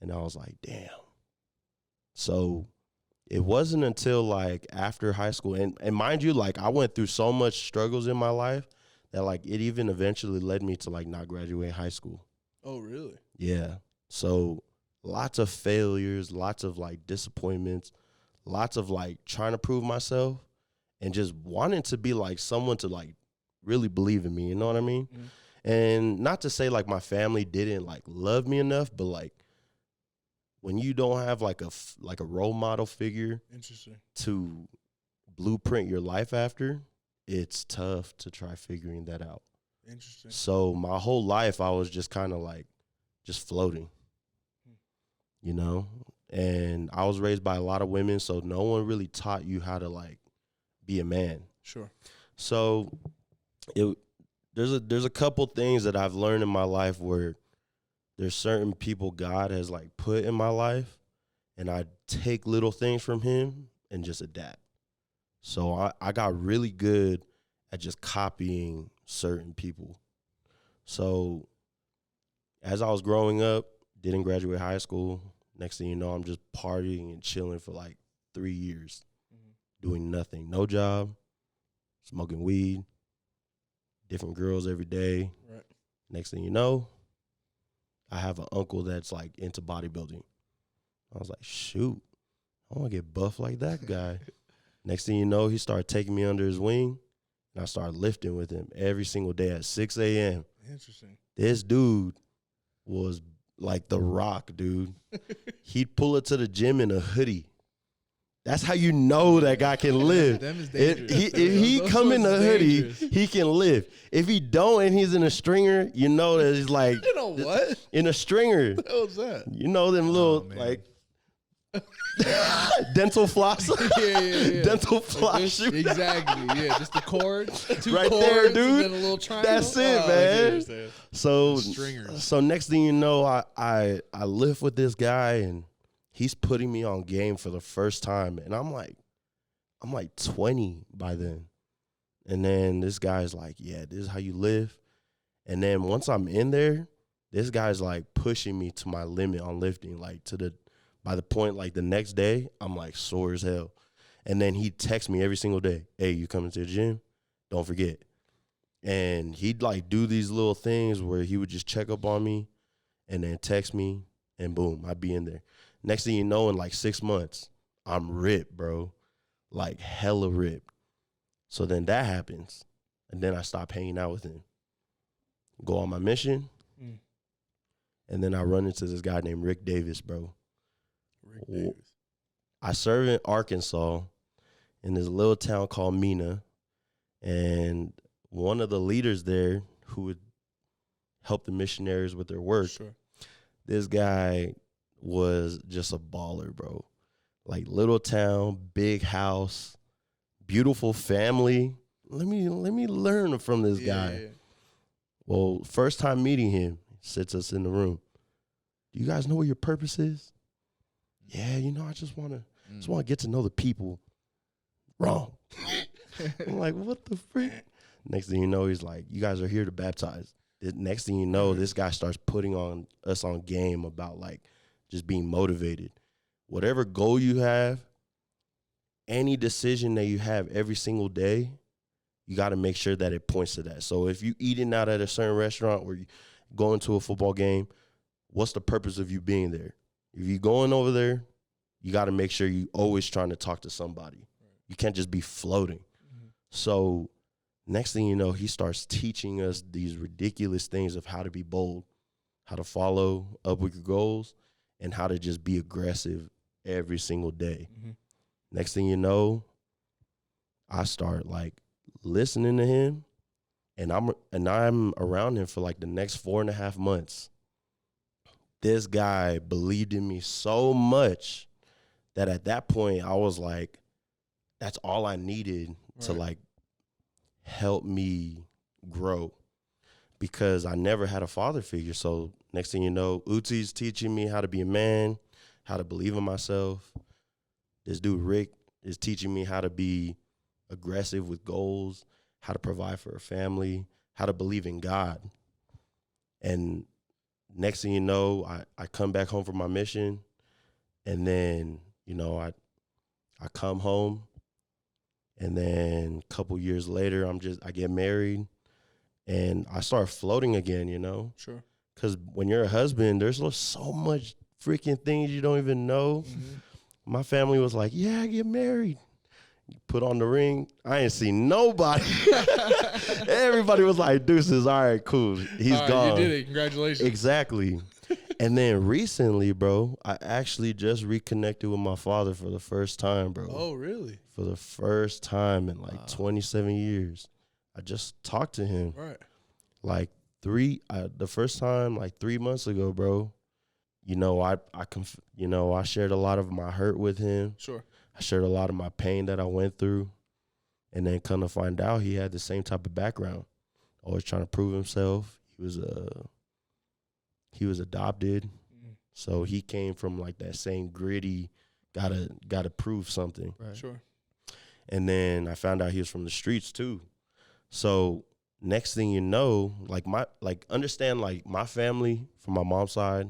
and I was like, damn. So it wasn't until like after high school, and mind you, like I went through so much struggles in my life that like it even eventually led me to like not graduate high school. Oh, really? Yeah. So lots of failures, lots of like disappointments, lots of like trying to prove myself and just wanting to be like someone to like really believe in me, you know what I mean? And not to say like my family didn't like love me enough, but like when you don't have like a role model figure to blueprint your life after, it's tough to try figuring that out. Interesting. So my whole life I was just kind of like just floating, you know? And I was raised by a lot of women, so no one really taught you how to like be a man. Sure. So there's a couple things that I've learned in my life where there's certain people God has like put in my life, and I take little things from him and just adapt. So I got really good at just copying certain people. So as I was growing up, didn't graduate high school. Next thing you know, I'm just partying and chilling for like 3 years, doing nothing, no job, smoking weed, different girls every day. Right. Next thing you know, I have an uncle that's like into bodybuilding. I was like, shoot, I want to get buff like that guy. Next thing you know, he started taking me under his wing, and I started lifting with him every single day at 6 a.m. Interesting. This dude was like The Rock, dude. He'd pull it to the gym in a hoodie. That's how you know that guy can live. If he come in a hoodie, he can live. If he don't and he's in a stringer, you know that he's like, you know what? In a stringer. What the hell is that? You know them little like dental floss. Yeah. Dental floss. Exactly. Yeah, just the cord, two right cords, there, dude. And then a little triangle. That's it, man. So next thing you know, I live with this guy, and he's putting me on game for the first time, and I'm like 20 by then. And then this guy's like, yeah, this is how you live. And then once I'm in there, this guy's like pushing me to my limit on lifting, like by the point like the next day, I'm like sore as hell. And then he texts me every single day, hey, you coming to the gym? Don't forget. And he'd like do these little things where he would just check up on me and then text me, and boom, I'd be in there. Next thing you know, in like 6 months, I'm ripped, bro. Like hella ripped. So then that happens. And then I stop hanging out with him. Go on my mission. And then I run into this guy named Rick Davis, bro. Rick Davis. I serve in Arkansas in this little town called Mena. And one of the leaders there who would help the missionaries with their work, Sure. this guy was just a baller, bro. Like little town, big house, beautiful family. Let me learn from this guy. Yeah. Well, first time meeting him, sits us in the room. Do you guys know what your purpose is? Yeah, I just want to get to know the people. Wrong. I'm like, what the freak? Next thing you know, he's like, you guys are here to baptize. Next thing you know, this guy starts putting us on game about like just being motivated. Whatever goal you have, any decision that you have every single day, you got to make sure that it points to that. So if you eating out at a certain restaurant or you going to a football game, what's the purpose of you being there? If you're going over there, you got to make sure you always trying to talk to somebody. You can't just be floating. So next thing you know, he starts teaching us these ridiculous things of how to be bold, how to follow up with your goals, and how to just be aggressive every single day. Next thing you know, I start like listening to him, and I'm around him for like the next 4.5 months. This guy believed in me so much that at that point I was like, that's all I needed to like help me grow, because I never had a father figure. So next thing you know, Uti's teaching me how to be a man, how to believe in myself. This dude Rick is teaching me how to be aggressive with goals, how to provide for a family, how to believe in God. And next thing you know, I come back home from my mission, and then, I come home, and then a couple years later, I get married, and I start floating again, Sure. Because when you're a husband, there's so much freaking things you don't even know. My family was like, yeah, get married. Put on the ring. I ain't seen nobody. Everybody was like, deuces, all right, cool. He's gone. You did it. Congratulations. Exactly. And then recently, bro, I actually just reconnected with my father for the first time, bro. Oh, really? For the first time in like 27 years. I just talked to him. Right. Like the first time, like 3 months ago, bro. I shared a lot of my hurt with him. Sure. I shared a lot of my pain that I went through. And then come to find out, he had the same type of background. Always trying to prove himself. He was adopted. So he came from like that same gritty, gotta prove something. Right. Sure. And then I found out he was from the streets too. So next thing you know, understand my family from my mom's side,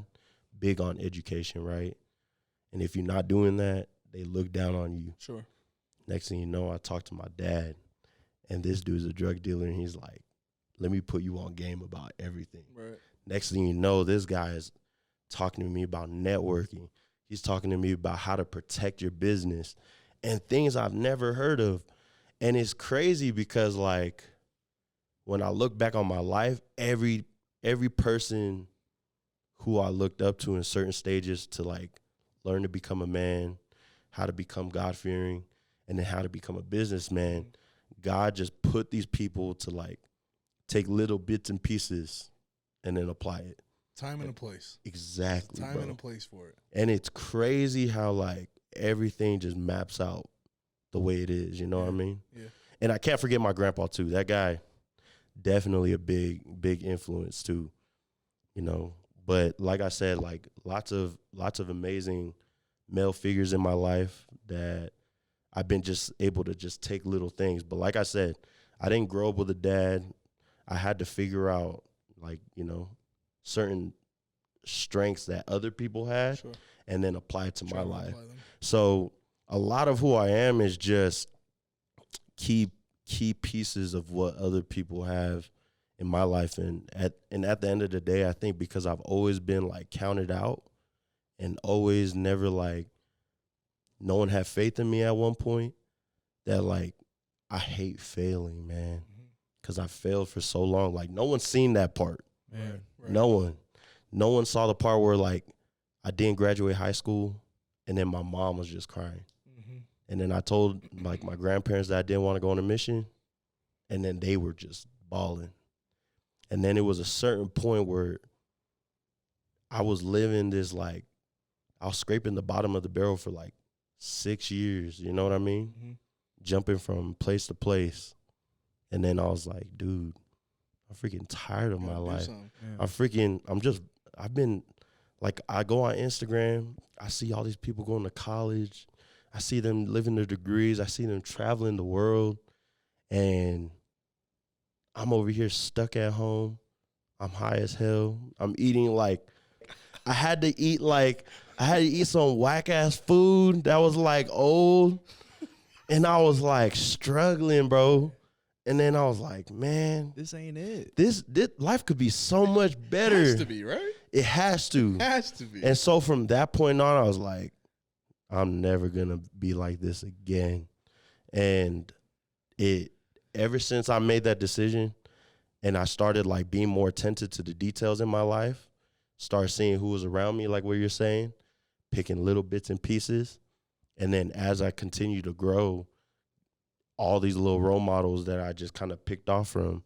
big on education, right? And if you're not doing that, they look down on you. Sure. Next thing you know, I talked to my dad, and this dude's a drug dealer, and he's like, let me put you on game about everything. Right. Next thing you know, this guy is talking to me about networking. He's talking to me about how to protect your business and things I've never heard of. And it's crazy because, like, when I look back on my life, every person who I looked up to in certain stages to, like, learn to become a man, how to become God-fearing, and then how to become a businessman, God just put these people to, like, take little bits and pieces and then apply it. Time and a place. Exactly, Time bro. and a place for it. And it's crazy how, like, everything just maps out the way it is, you know what I mean? Yeah. And I can't forget my grandpa, too. That guy, definitely a big influence, too, But like I said, like, lots of amazing male figures in my life that I've been just able to just take little things. But like I said, I didn't grow up with a dad. I had to figure out, like, certain strengths that other people had, Sure. and then apply it to my Try to life. apply them. So a lot of who I am is just key pieces of what other people have in my life. And at the end of the day, I think because I've always been, like, counted out and always never, like, no one had faith in me at one point, that, like, I hate failing, man, because I failed for so long. Like, no one's seen that part. Man. Right. No one saw the part where, like, I didn't graduate high school, and then my mom was just crying. And then I told, like, my grandparents that I didn't want to go on a mission, and then they were just balling. And then it was a certain point where I was living this, like, I was scraping the bottom of the barrel for like 6 years. You know what I mean? Mm-hmm. Jumping from place to place. And then I was like, dude, I'm freaking tired of my life. I've been, like, I go on Instagram. I see all these people going to college. I see them living their degrees. I see them traveling the world. And I'm over here stuck at home. I'm high as hell. I'm eating like, I had to eat some whack ass food that was like old. And I was like struggling, bro. And then I was like, man, This ain't it. This life could be so much better. It has to be, right? It has to. It has to be. And so from that point on, I was like, I'm never gonna be like this again. And ever since I made that decision and I started like being more attentive to the details in my life, start seeing who was around me, like what you're saying, picking little bits and pieces. And then as I continue to grow, all these little role models that I just kind of picked off from,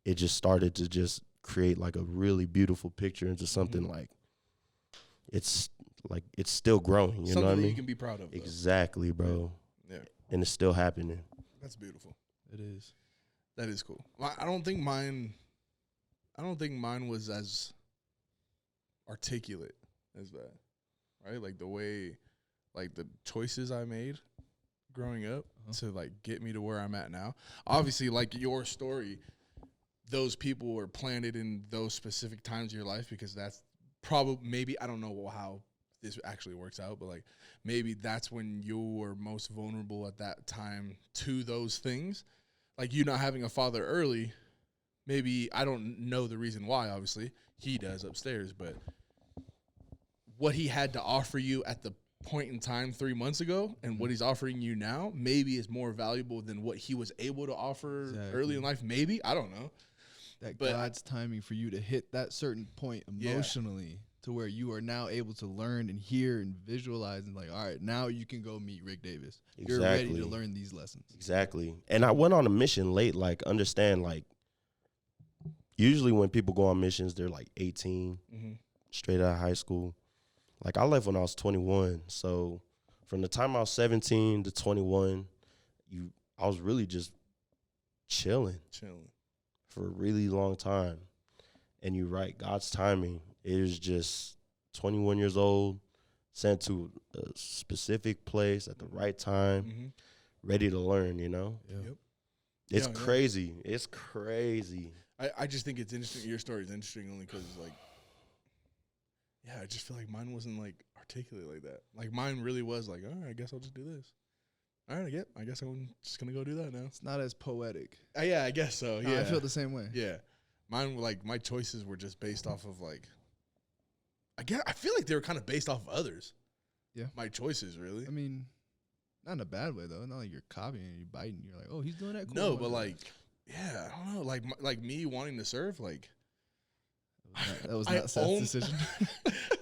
it just started to just create like a really beautiful picture into something like it's still growing. You something know what I that mean? you can be proud of. Though. Exactly, bro. Yeah. And it's still happening. That's beautiful. It is. That is cool. I don't think mine was as articulate as that. Right? Like the way, like the choices I made growing up to like get me to where I'm at now. Obviously, like your story, those people were planted in those specific times of your life because that's probably, maybe, I don't know how this actually works out, but like maybe that's when you were most vulnerable at that time to those things. Like you not having a father early, maybe, I don't know the reason why, obviously. He does upstairs, but what he had to offer you at the point in time 3 months ago and what he's offering you now maybe is more valuable than what he was able to offer early in life. Maybe, I don't know. But God's timing for you to hit that certain point emotionally to where you are now able to learn and hear and visualize and like, all right, now you can go meet Rick Davis. Exactly. You're ready to learn these lessons. Exactly. And I went on a mission late, like understand, like usually when people go on missions, they're like 18, straight out of high school. Like I left when I was 21. So from the time I was 17 to 21, I was really just chilling for a really long time. And you're right, God's timing. It was just 21 years old, sent to a specific place at the right time, ready to learn, you know? Yep. It's crazy. Yeah. It's crazy. I just think it's interesting. Your story is interesting only because, like, yeah, I just feel like mine wasn't, like, articulate like that. Like, mine really was like, all right, I guess I'll just do this. All right, I guess I'm just going to go do that now. It's not as poetic. Yeah, I guess so. No, Yeah. I feel the same way. Yeah. Mine, like, my choices were just based off of, like, I feel like they were kind of based off of others. Yeah. My choices, really. I mean, not in a bad way, though. Not like you're copying and you're biting. You're like, oh, he's doing that cool. No, but, like, yeah, I don't know. Like me wanting to serve, like. That was not Seth's decision.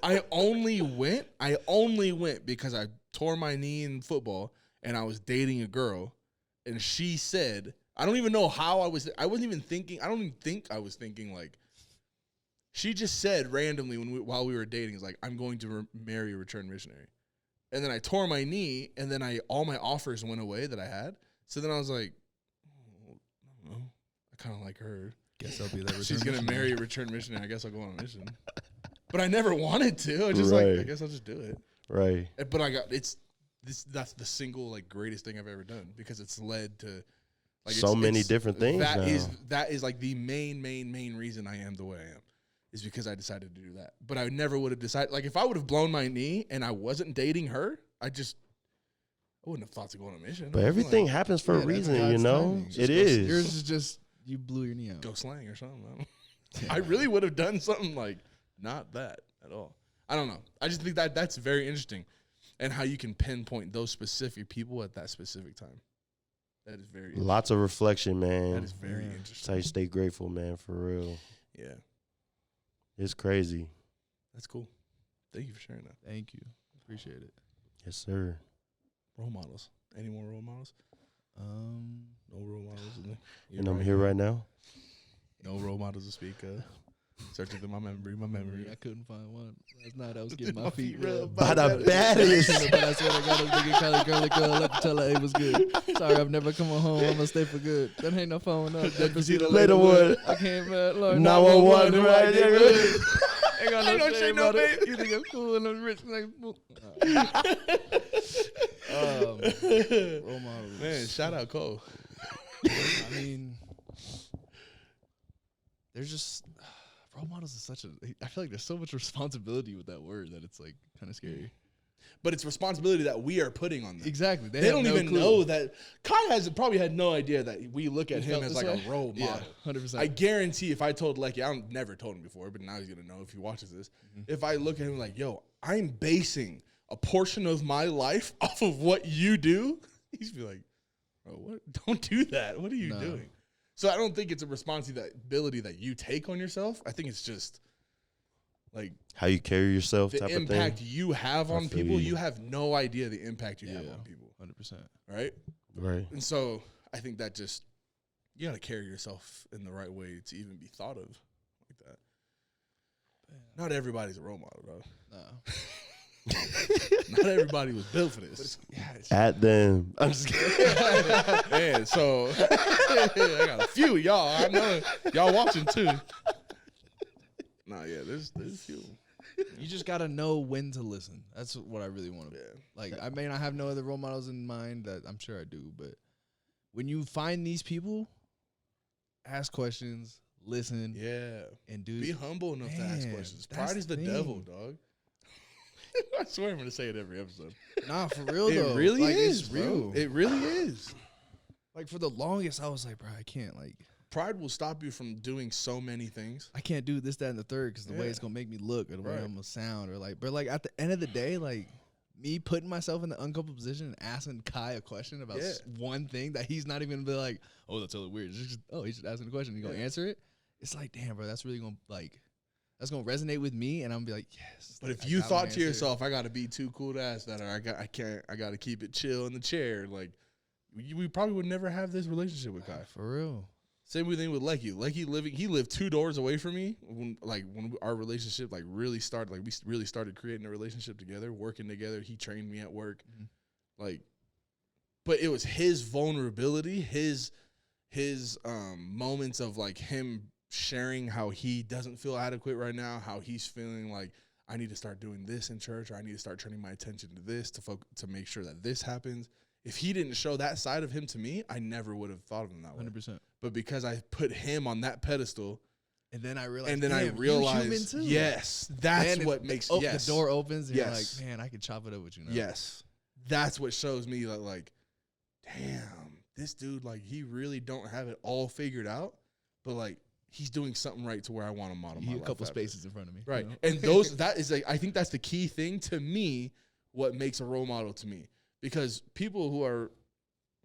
I only went because I tore my knee in football and I was dating a girl and she said, I don't even know how I wasn't even thinking. I don't even think I was thinking, like, she just said randomly while we were dating, is like, I'm going to marry a return missionary. And then I tore my knee and then all my offers went away that I had. So then I was like, oh, I don't know. I kind of like her. Guess I'll be that. She's gonna marry a return missionary. I guess I'll go on a mission. But I never wanted to. I just like, I guess I'll just do it. Right. But that's the single like greatest thing I've ever done because it's led to like so many different things. That is like the main reason I am the way I am is because I decided to do that. But I never would have decided, like, if I would have blown my knee and I wasn't dating her, I wouldn't have thought to go on a mission. But everything happens for a reason, you know. It is. Yours is just you blew your knee out. Go slang or something. I really would have done something like not that at all. I don't know. I just think that's very interesting, and how you can pinpoint those specific people at that specific time. That is very lots of reflection, man. That is very interesting. That's how you stay grateful, man. For real. Yeah, it's crazy. That's cool. Thank you for sharing that. Thank you. Appreciate it. Yes, sir. Role models. Any more role models? No role models. And I'm here right now. No role models to speak of. Searching through my memory. I couldn't find one last night. I was getting my feet rubbed By the baddest. But I swear to God, I was thinking Kylie girl. Let me tell her it was good. Sorry, I've never come home. I'm gonna stay for good. That ain't no phone up. Later wood. I can't, man. Lord, 911 right there. Ain't got no shame about it. You think I'm cool and I'm rich? Like, role models. Man, shout out Cole. I mean, there's just role models is such a. I feel like there's so much responsibility with that word that it's like kind of scary. But it's responsibility that we are putting on them. Exactly. They don't even know that. Kai probably had no idea that we look at him as like a role model. 100%. I guarantee if I told Lecky, I've never told him before, but now he's going to know if he watches this. If I look at him like, yo, I'm basing a portion of my life off of what you do, he's be like, bro, what? Don't do that. What are you doing? So I don't think it's a responsibility that you take on yourself. I think it's just like how you carry yourself, the type impact of thing. you have on people. You have no idea the impact you have on people. 100%. Right? Right. And so I think that just, you got to carry yourself in the right way to even be thought of like that. Not everybody's a role model, though. No. Not everybody was built for this. At them. I'm just kidding. Man, so I got a few of y'all. I know y'all watching too. Nah, yeah, there's a few. You just gotta know when to listen. That's what I really want to. Yeah. Like, I may not have no other role models in mind. That I'm sure I do, but when you find these people, ask questions, listen, and do. Be humble enough to ask questions. Pride is the devil, dog. I swear I'm gonna say it every episode. Nah, for real though. It really like, is, it's bro. real. It really is. Like, for the longest, I was like, bro, I can't. Like, pride will stop you from doing so many things. I can't do this, that, and the third because the way it's gonna make me look or the way I'm gonna sound or like. But like at the end of the day, like me putting myself in the uncomfortable position and asking Kai a question about one thing that he's not even gonna be like, oh, that's totally weird. Just, he's just asking a question. He's gonna answer it. It's like, damn, bro, that's really gonna like. That's gonna resonate with me, and I'm gonna be like, yes. But if you thought to yourself, I gotta be too cool to ask that, or I gotta keep it chill in the chair, like we probably would never have this relationship with Kai. For real. Same thing with Lecky. He lived 2 doors away from me when our relationship really started. Like we really started creating a relationship together, working together. He trained me at work, but it was his vulnerability, his moments of like him sharing how he doesn't feel adequate right now, how he's feeling like I need to start doing this in church, or I need to start turning my attention to this to make sure that this happens. If he didn't show that side of him to me, I never would have thought of him that way. 100%. But because I put him on that pedestal, and then I realized, yes, that's what makes the door opens, and you're like, yes, man, I could chop it up with you now. Yes, that's what shows me that like, damn, this dude, like, he really don't have it all figured out, but like, he's doing something right to where I want to model my life. A couple spaces in front of me. Right. You know? And that is like, I think that's the key thing to me, what makes a role model to me. Because people who are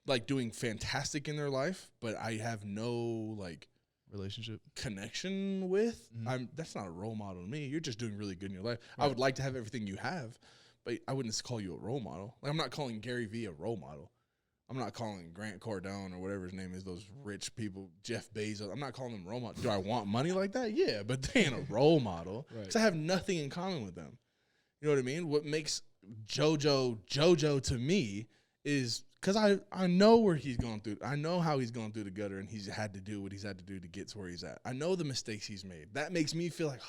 like doing fantastic in their life, but I have no like relationship connection with, that's not a role model to me. You're just doing really good in your life. Right. I would like to have everything you have, but I wouldn't call you a role model. Like, I'm not calling Gary Vee a role model. I'm not calling Grant Cardone or whatever his name is, those rich people, Jeff Bezos. I'm not calling them role model. Do I want money like that? Yeah, but they ain't a role model. Because I have nothing in common with them. You know what I mean? What makes JoJo to me is because I know where he's going through. I know how he's going through the gutter, and he's had to do what he's had to do to get to where he's at. I know the mistakes he's made. That makes me feel like,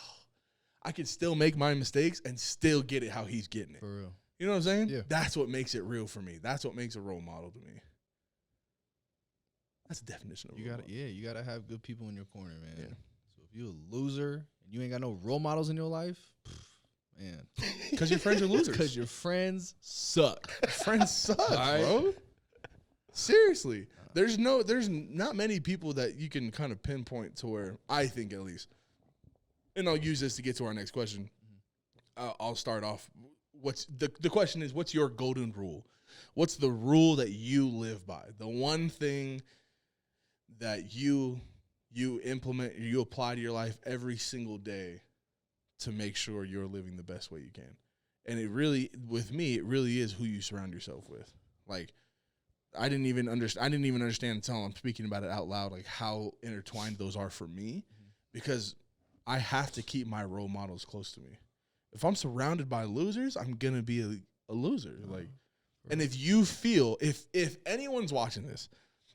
I could still make my mistakes and still get it how he's getting it. For real. You know what I'm saying? Yeah. That's what makes it real for me. That's what makes a role model to me. That's the definition of you role gotta model. Yeah, you gotta have good people in your corner, man. Yeah. So if you're a loser and you ain't got no role models in your life, man. Because your friends are losers. Because your friends suck. Friends suck, bro. Seriously. There's not many people that you can kind of pinpoint to where, I think at least, and I'll use this to get to our next question. I'll start off. The question is, what's your golden rule? What's the rule that you live by? The one thing that you implement, you apply to your life every single day to make sure you're living the best way you can. And it really, with me, it really is who you surround yourself with. Like, I didn't even understand until I'm speaking about it out loud, like how intertwined those are for me, because I have to keep my role models close to me. If I'm surrounded by losers, I'm gonna be a loser. Like, and if you feel, if anyone's watching this,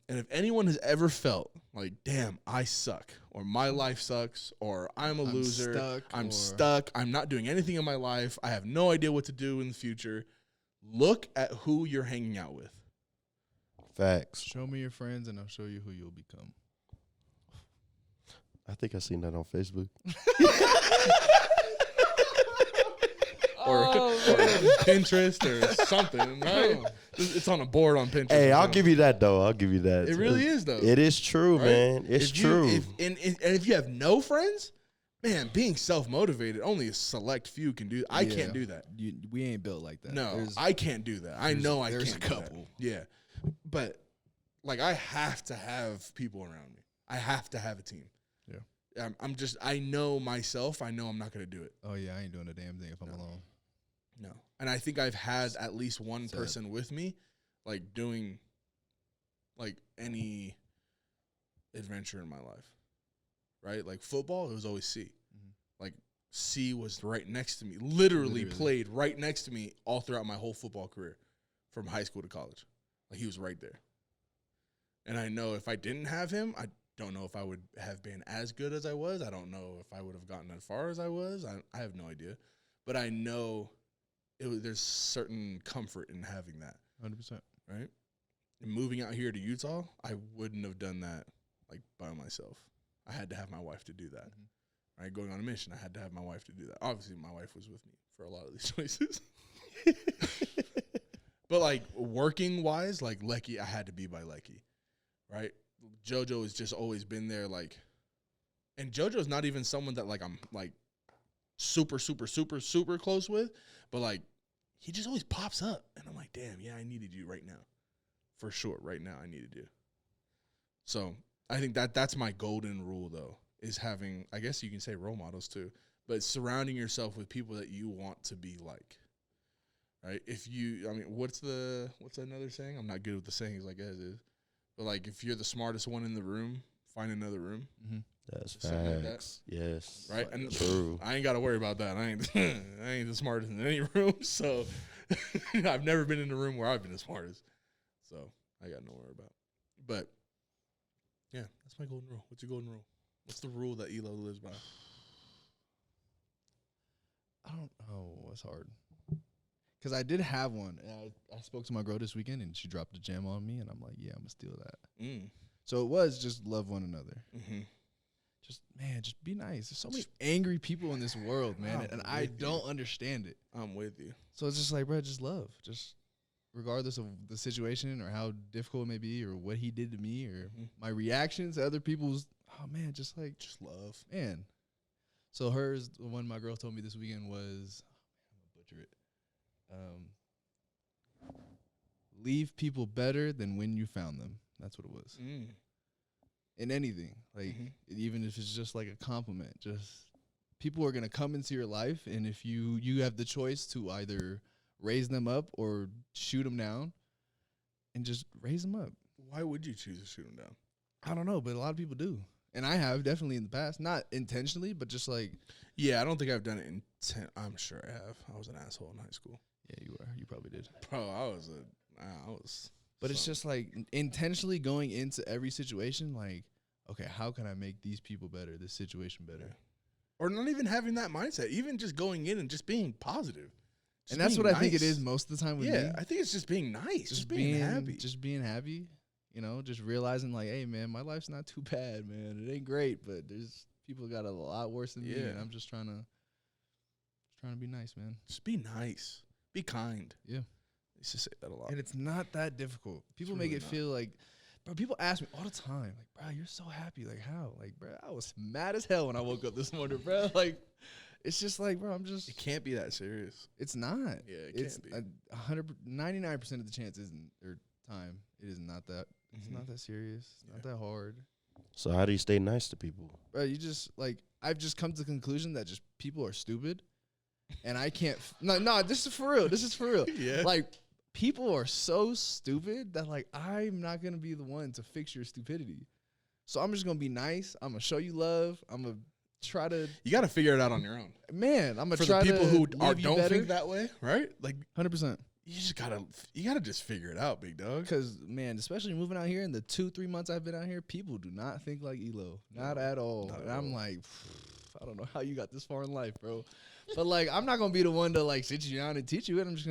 and if anyone has ever felt like, damn, I suck, or my life sucks, or I'm a loser, I'm stuck, I'm not doing anything in my life, I have no idea what to do in the future, look at who you're hanging out with. Facts. Show me your friends, and I'll show you who you'll become. I think I seen that on Facebook. Or Pinterest or something, right? It's on a board on Pinterest. Hey, I'll give you that, though. I'll give you that. It really is, though. It is true, right? man. It's true. And if you have no friends, man, being self-motivated, only a select few can do. I can't do that. We ain't built like that. No, I can't do that. I know I can't. There's a couple. Yeah, but like I have to have people around me. I have to have a team. Yeah, I know myself. I know I'm not gonna do it. Oh yeah, I ain't doing a damn thing if I'm alone. No, and I think I've had at least one person with me, like doing, like any adventure in my life, right? Like football, it was always C. Like C was right next to me, literally played right next to me all throughout my whole football career, from high school to college. Like he was right there, and I know if I didn't have him, I don't know if I would have been as good as I was. I don't know if I would have gotten as far as I was. I have no idea, but I know. There's certain comfort in having that. 100%. Right? And moving out here to Utah, I wouldn't have done that like by myself. I had to have my wife to do that. Right? Going on a mission, I had to have my wife to do that. Obviously, my wife was with me for a lot of these choices. But like working wise, like Lecky, I had to be by Lecky. Right? JoJo has just always been there, like, and JoJo's not even someone that like I'm like super close with, but like he just always pops up, and I'm like, damn, yeah, I needed you right now, for sure. Right now, I needed you. So I think that's my golden rule, though, is having, I guess you can say role models too, but surrounding yourself with people that you want to be like. Right? If you, I mean, what's another saying? I'm not good with the sayings like as is, but like if you're the smartest one in the room, find another room. That's facts. Like that. Yes. Right? And true. I ain't got to worry about that. I ain't the smartest in any room, so I've never been in a room where I've been the smartest. So I got no worry about. But yeah, that's my golden rule. What's your golden rule? What's the rule that Elo lives by? It's hard. Because I did have one. And I spoke to my girl this weekend, and she dropped a gem on me, and I'm like, yeah, I'm going to steal that. So it was just love one another. Just be nice. There's so many angry people in this world, man, and I don't understand it. I'm with you. So it's just like, bro, just love. Just regardless of the situation or how difficult it may be or what he did to me or my reactions to other people's, just love. Man. So hers, the one my girl told me this weekend was, I'm going to butcher it. Leave people better than when you found them. That's what it was. In anything, like even if it's just like a compliment, just people are gonna come into your life, and if you have the choice to either raise them up or shoot them down, and just raise them up. Why would you choose to shoot them down? I don't know, but a lot of people do, and I have definitely in the past, not intentionally, but just like I don't think I've done it I'm sure I have. I was an asshole in high school. Yeah, you were. You probably did, bro. I was. But it's just like intentionally going into every situation, like, okay, how can I make these people better, this situation better? Yeah. Or not even having that mindset, even just going in and just being positive. And that's what I think it is most of the time with me. Yeah, I think it's just being nice, just being happy. Just being happy, just realizing like, hey, man, my life's not too bad, man. It ain't great, but there's people got a lot worse than me, and I'm just trying to be nice, man. Just be nice. Be kind. Yeah. I used to say that a lot. And it's not that difficult. People make it feel like, bro, people ask me all the time, like, bro, you're so happy. Like, how? Like, bro, I was mad as hell when I woke up this morning, bro. Like, it's just like, bro, It can't be that serious. It's not. Yeah, it can't be. 99% of the chances or time, it is not that. It's not that serious. It's not that hard. So how do you stay nice to people? Bro, you just, like, I've just come to the conclusion that just people are stupid. And I can't. No, this is for real. Yeah. Like, people are so stupid that like I'm not gonna be the one to fix your stupidity. So I'm just gonna be nice. I'm gonna show you love. I'm gonna try to. You got to figure it out on your own. Man, I'm gonna For try the people to who don't think that way, right? Like 100%. you gotta just figure it out, big dog. Because man, especially moving out here in the 2-3 months I've been out here, people do not think like Elo, not at all. Not at and I'm all. like, I don't know how you got this far in life, bro. But like, I'm not gonna be the one to like sit you down and teach you it. I'm just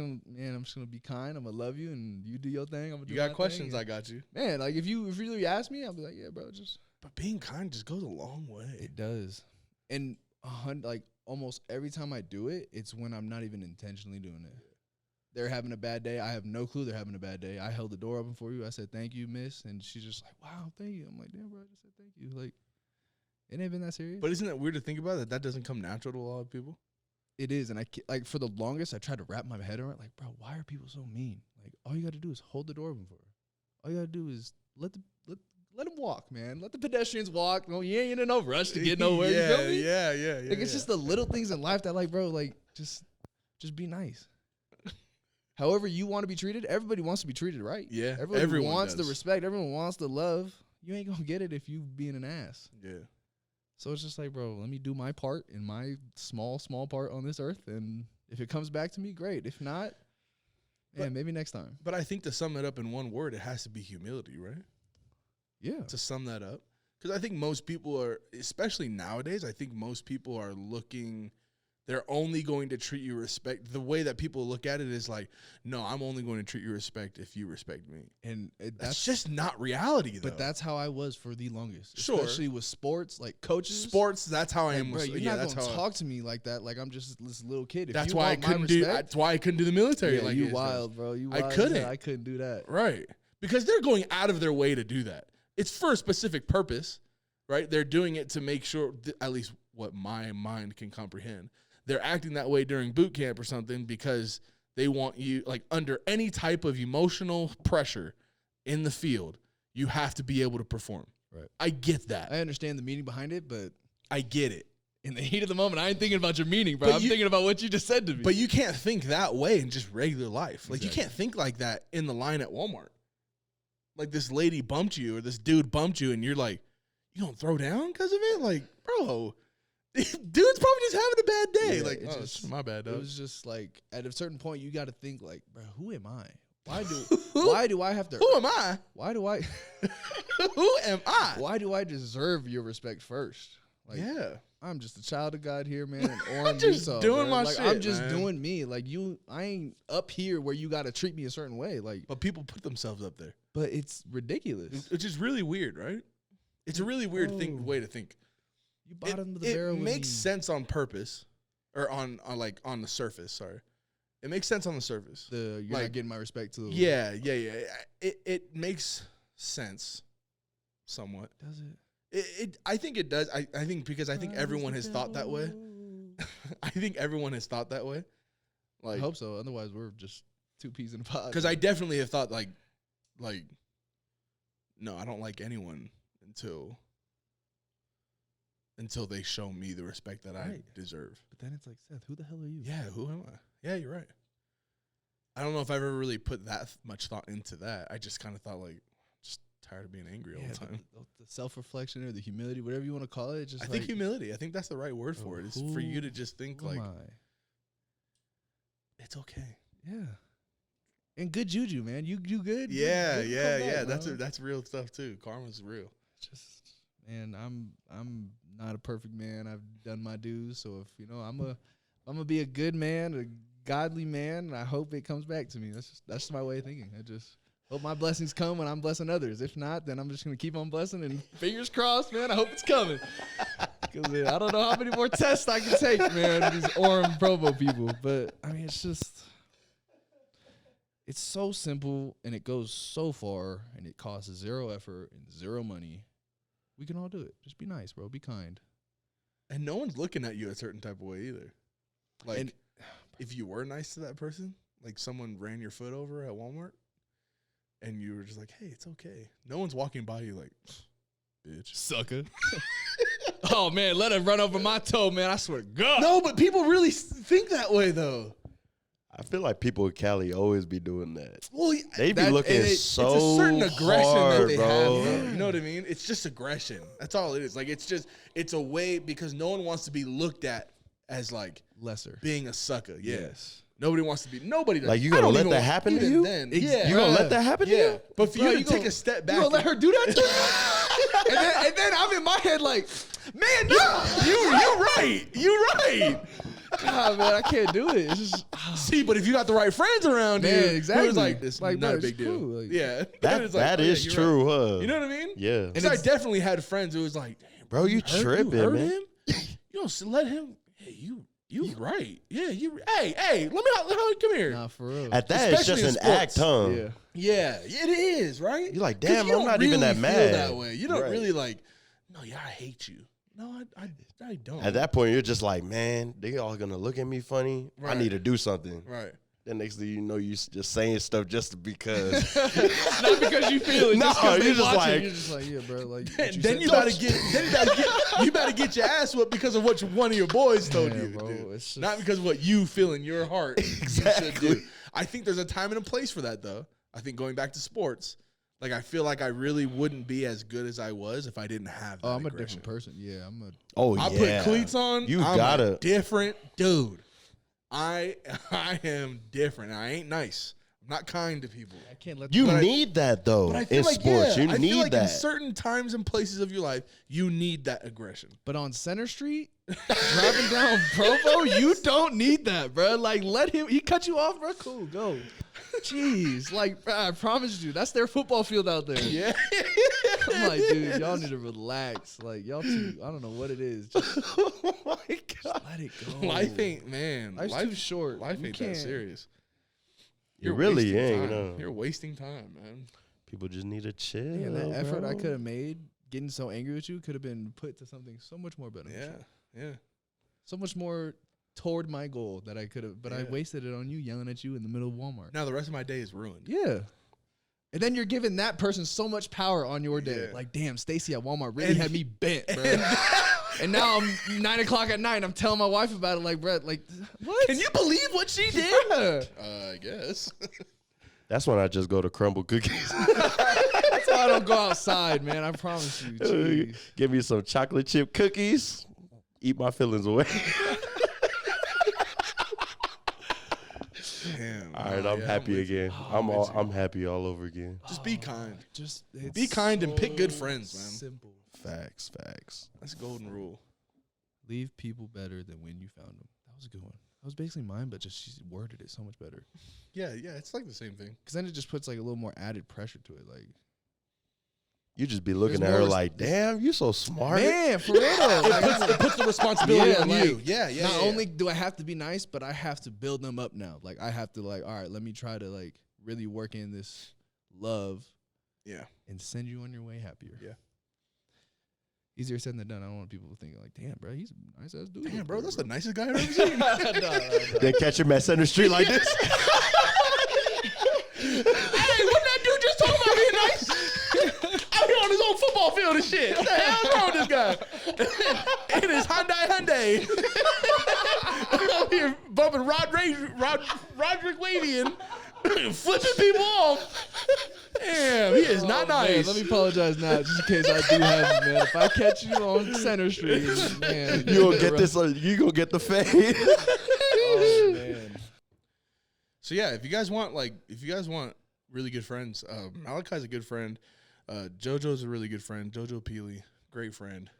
gonna be kind. I'm gonna love you, and you do your thing. I'm gonna do You got my questions, thing. I got you. Man, like if you really ask me, I'll be like, yeah, bro, just. But being kind just goes a long way. It does, and like almost every time I do it, it's when I'm not even intentionally doing it. They're having a bad day. I have no clue they're having a bad day. I held the door open for you. I said, thank you, miss. And she's just like, wow, thank you. I'm like, damn, bro, I just said thank you. Like, it ain't been that serious. But isn't it weird to think about that doesn't come natural to a lot of people? It is. And like for the longest, I tried to wrap my head around like, bro, why are people so mean? Like, all you got to do is hold the door open for her. All you got to do is let them walk, man. Let the pedestrians walk. No, you ain't in no rush to get nowhere. Yeah, you feel me? yeah. Like, it's just the little things in life that, like, bro, like, just be nice. However you want to be treated, everybody wants to be treated right. Yeah, Everybody everyone wants does. the respect. Everyone wants the love. You ain't gonna get it if you being an ass. Yeah. So it's just like, bro, let me do my part in my small part on this earth, and if it comes back to me, great. If not, man, maybe next time. But I think to sum it up in one word, it has to be humility, right? Yeah. To sum that up. Because I think most people are, especially nowadays, I think most people are looking, they're only going to treat you respect. The way that people look at it is like, no, I'm only going to treat you respect if you respect me. And That's just not reality, though. But that's how I was for the longest. Sure. Especially with sports, like coaches. Sports, that's how I Like, am. bro, you're Yeah, not that's gonna how talk to me like that. Like I'm just this little kid. If That's you why I want my couldn't do. respect, That's why I couldn't do the military. yeah, Like you these wild, guys. bro. You I wild. couldn't. I couldn't do that. Right. Because they're going out of their way to do that. It's for a specific purpose, right? They're doing it to make sure, at least what my mind can comprehend, they're acting that way during boot camp or something because they want you, like under any type of emotional pressure in the field, you have to be able to perform. Right. I get that. I understand the meaning behind it, but I get it. in the heat of the moment, I ain't thinking about your meaning, bro. But I'm you- thinking about what you just said to me. But you can't think that way in just regular life. Like, you Exactly. can't think like that in the line at Walmart. Like, this lady bumped you or this dude bumped you, and you're like, you gonna throw down because of it? Like, bro, dude's probably just having a bad day. Yeah, like, it oh, just- it's my bad, it dog. was just like at a certain point, you got to think like, bro, who am I? Why do I have to? Who am I? Why do I? Who am I? Why do I deserve your respect first? Like, Yeah. I'm just a child of God here, man. And Orem just Esau, doing bro. my like, shit, I'm just man. doing me. Like I ain't up here where you got to treat me a certain way. Like, But people put themselves up there, but it's ridiculous. which is really weird, right? It's a really weird Oh. way to think. You bottom of the It barrel. with makes me. sense on purpose, or on the surface. Sorry, it makes sense on the surface. You're like- not getting my respect to. Yeah. It makes sense, somewhat. Does it? I think it does. I think because I think everyone has thought that way. I think everyone has thought that way. I Like, hope so. Otherwise, we're just two peas in a pod. because I definitely have thought like, no, I don't like anyone until they show me the respect that I Right. deserve. But then it's like, Seth, who the hell are you? Yeah, who am I? Yeah, you're right. I don't know if I've ever really put that much thought into that. I just kind of thought like, just tired of being angry all Yeah, the time. the self-reflection or the humility, whatever you want to call it. Just I like, think humility. I think that's the right word for it. It's for you to just think who like, am I? it's okay. Yeah. And good juju, man. You good? Yeah, Good, yeah, come yeah. back, bro. That's real stuff too. Karma's real. Just, man, I'm not a perfect man. I've done my dues. So if I'm gonna be a good man, a godly man, and I hope it comes back to me. That's my way of thinking. I just hope my blessings come when I'm blessing others. If not, then I'm just gonna keep on blessing and fingers crossed, man. I hope it's coming. Because I don't know how many more tests I can take, man. These Orem Provo people, but I mean, it's so simple and it goes so far and it costs zero effort and zero money. We can all do it. Just be nice, bro. Be kind. And no one's looking at you a certain type of way either. Like, And- if you were nice to that person, like someone ran your foot over at Walmart, and you were just like, hey, it's okay. No one's walking by you like, bitch. Sucker. Oh, man, let it run over my toe, man. I swear to God. No, but people really think that way, though. I feel like people in Cali always be doing that. Well, They be looking so it's a certain aggression hard, that they bro. have. You know what I mean? It's just aggression. That's all it is. Like it's a way because no one wants to be looked at as like lesser being a sucker. Yeah. Yes. Nobody wants to be. Nobody does. Like, you I gonna don't let even that want- happen to even you? Then, yeah. You gonna let that happen to Yeah. you? But for Bro, you to you take gonna- a step back, You gonna let her do that to you? and then I'm in my head like, man, no. you're right. You're right. God, man, I can't do it. It's just See, but if you got the right friends around you, Man, exactly. it's like it's Like, not bro, a big it's deal. cool. Like, Yeah, That It's like, that oh, is yeah, you're true, right. huh? You know what I mean? Yeah. Because I definitely had friends who was like, damn, Bro, you hurt- tripping, hurt man. him? You don't let him. Hey, you right. Yeah, hey, let me come here. nah, for real. At that, it's Especially just in an act, sports. huh? Yeah. Yeah, it is, right? You're like, 'Cause damn, you I'm don't not even really that feel mad. that way. You don't Right. really like, no, yeah, I hate you. No, I don't. At that point, you're just like, man, they all gonna look at me funny. Right. I need to do something. Right. Then next thing you know, you just saying stuff just because. Not because you feel it. No, just 'cause they you're just watching, like- you're just like, yeah, bro. Like, what Then said- you better get your ass whooped because of what one of your boys told Yeah, you to bro, do. it's just- Not because of what you feel in your heart. Exactly. You should do. I think there's a time and a place for that, though. I think going back to sports, like I feel like I really wouldn't be as good as I was if I didn't have that Oh, I'm a aggression. different person. Yeah, I'm a. Oh, I yeah. put cleats on. You I'm gotta. a different dude. I am different. I ain't nice. I'm not kind to people. I can't let You But I- need that, though, But I feel in like sports. yeah, You I need feel like that. in certain times and places of your life, you need that aggression. But on Center Street, driving down Provo, you don't need that, bro. Like, let him. He cut you off, bro. Cool, go. Jeez, like, bro, I promise you, that's their football field out there. Yeah. I'm like, dude, y'all need to relax. Like, y'all too. I don't know what it is. Just Oh my God. let it go. Life ain't, man. Life's life too short. Life You ain't that can't- serious. You really wasting ain't, time. you know. You're wasting time, man. People just need to chill. Man, that effort I bro. could have made getting so angry with you could have been put to something so much more beneficial. Yeah. So much more toward my goal that I could have, but I Yeah. wasted it on you yelling at you in the middle of Walmart. Now the rest of my day is ruined. Yeah. And then you're giving that person so much power on your day. Yeah. Like, damn, Stacy at Walmart really And- had me bent, bro. And now I'm 9 o'clock at night. I'm telling my wife about it. Like, bro, like, what? Can you believe what she did? Yeah. I guess. That's when I just go to crumble cookies. That's why I don't go outside, man. I promise you. Jeez. Give me some chocolate chip cookies. Eat my feelings away. Damn. All right, I'm happy again. I'm happy all over again. Just be kind. Just Be kind and pick good friends, man. Simple. Facts. That's a golden rule. Leave people better than when you found them. That was a good one. That was basically mine, but just she worded it so much better. Yeah, it's like the same thing. Because then it just puts like a little more added pressure to it. Like, You just be looking There's at her more like, damn, you so smart. man, for real though. It puts the responsibility on like, you. Yeah. Not only do I have to be nice, but I have to build them up now. Like, I have to like, all right, let me try to like really work in this love. Yeah. And send you on your way happier. Yeah. Easier said than done. I don't want people thinking like, damn, bro, he's a nice ass dude. Damn, up bro, there, that's the nicest guy I've ever seen. Then catch him at Center Street like this. Hey, what that dude just talking about being nice? Out here on his own football field and shit. What the hell's wrong with this guy? In his Hyundai. Out here bumping Roderick Wadian, flipping people off. Damn, he is not man, nice. let me apologize now, just in case I do have you, man. If I catch you on Center Street, man, You gonna get this? You gonna get the fade? Oh man. So yeah, if you guys want really good friends, Malakai's a good friend. JoJo's a really good friend. JoJo Peely, great friend.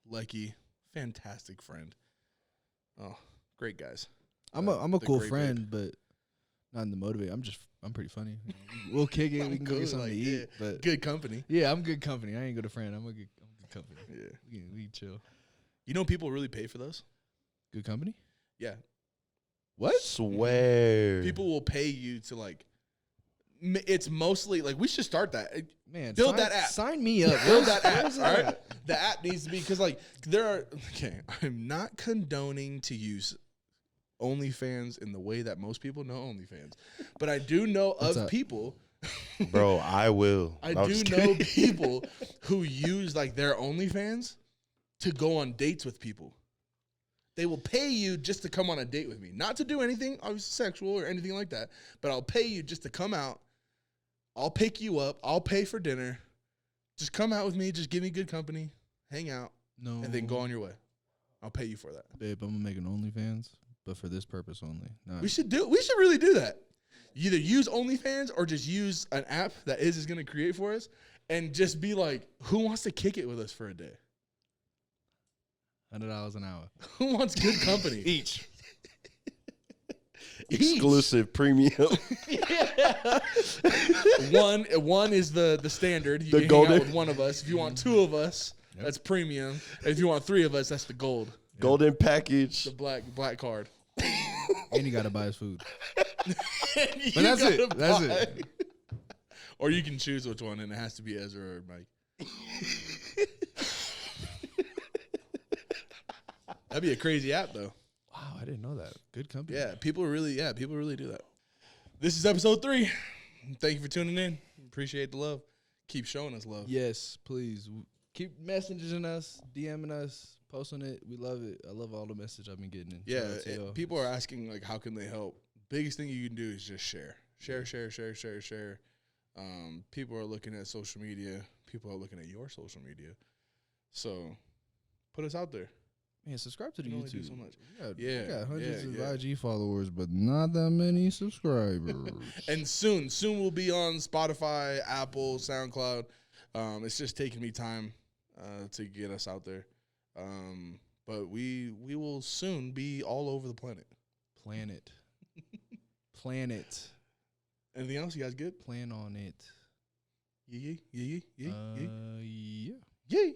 Lecky, fantastic friend. Oh, great guys. I'm a the cool great friend, but not in the motivate. I'm pretty funny. We'll kick it. We can go Good, get something like, to eat. But Good company. yeah, I'm good company. I ain't good a friend. I'm good company. Yeah. We chill. You know people really pay for those? Good company. Yeah. What? Swear. People will pay you to like. It's mostly like we should start that. Man, Build that app. Sign me up. Build that app. Where's All that right. at? The app needs to be because like there are. Okay, I'm not condoning to use OnlyFans in the way that most people know OnlyFans, but I do know What's of up? people. Bro, I will. I I'm do just know kidding. people who use like their OnlyFans to go on dates with people. They will pay you just to come on a date with me. Not to do anything, obviously sexual or anything like that, but I'll pay you just to come out. I'll pick you up. I'll pay for dinner. Just come out with me. Just give me good company. Hang out. No. And then go on your way. I'll pay you for that. Babe, I'm gonna make an OnlyFans, but for this purpose only. We should really do that. Either use OnlyFans or just use an app that is going to create for us and just be like, who wants to kick it with us for a day? $100 an hour. Who wants good company? Each. Exclusive premium. One is the standard. You The can golden. hang out with one of us. If you want two of us, that's premium. And if you want three of us, that's the gold. Golden package. The black card. And you gotta buy his food. But that's it. That's it. Or you can choose which one, and it has to be Ezra or Mike. That'd be a crazy app, though. Wow, I didn't know that. Good company. Yeah, people really do that. This is episode 3. Thank you for tuning in. Appreciate the love. Keep showing us love. Yes, please. Keep messaging us, DMing us, posting it. We love it. I love all the message I've been getting. Yeah, people are asking, like, how can they help? Biggest thing you can do is just share. Share. People are looking at social media. People are looking at your social media. So put us out there. Man, subscribe to the You can only do YouTube. so much. We got hundreds yeah. of IG followers, but not that many subscribers. And soon we'll be on Spotify, Apple, SoundCloud. It's just taking me time to get us out there. But we will soon be all over the planet. Planet. Anything else? You guys good? Plan on it. Yeah. Yeah. Yay.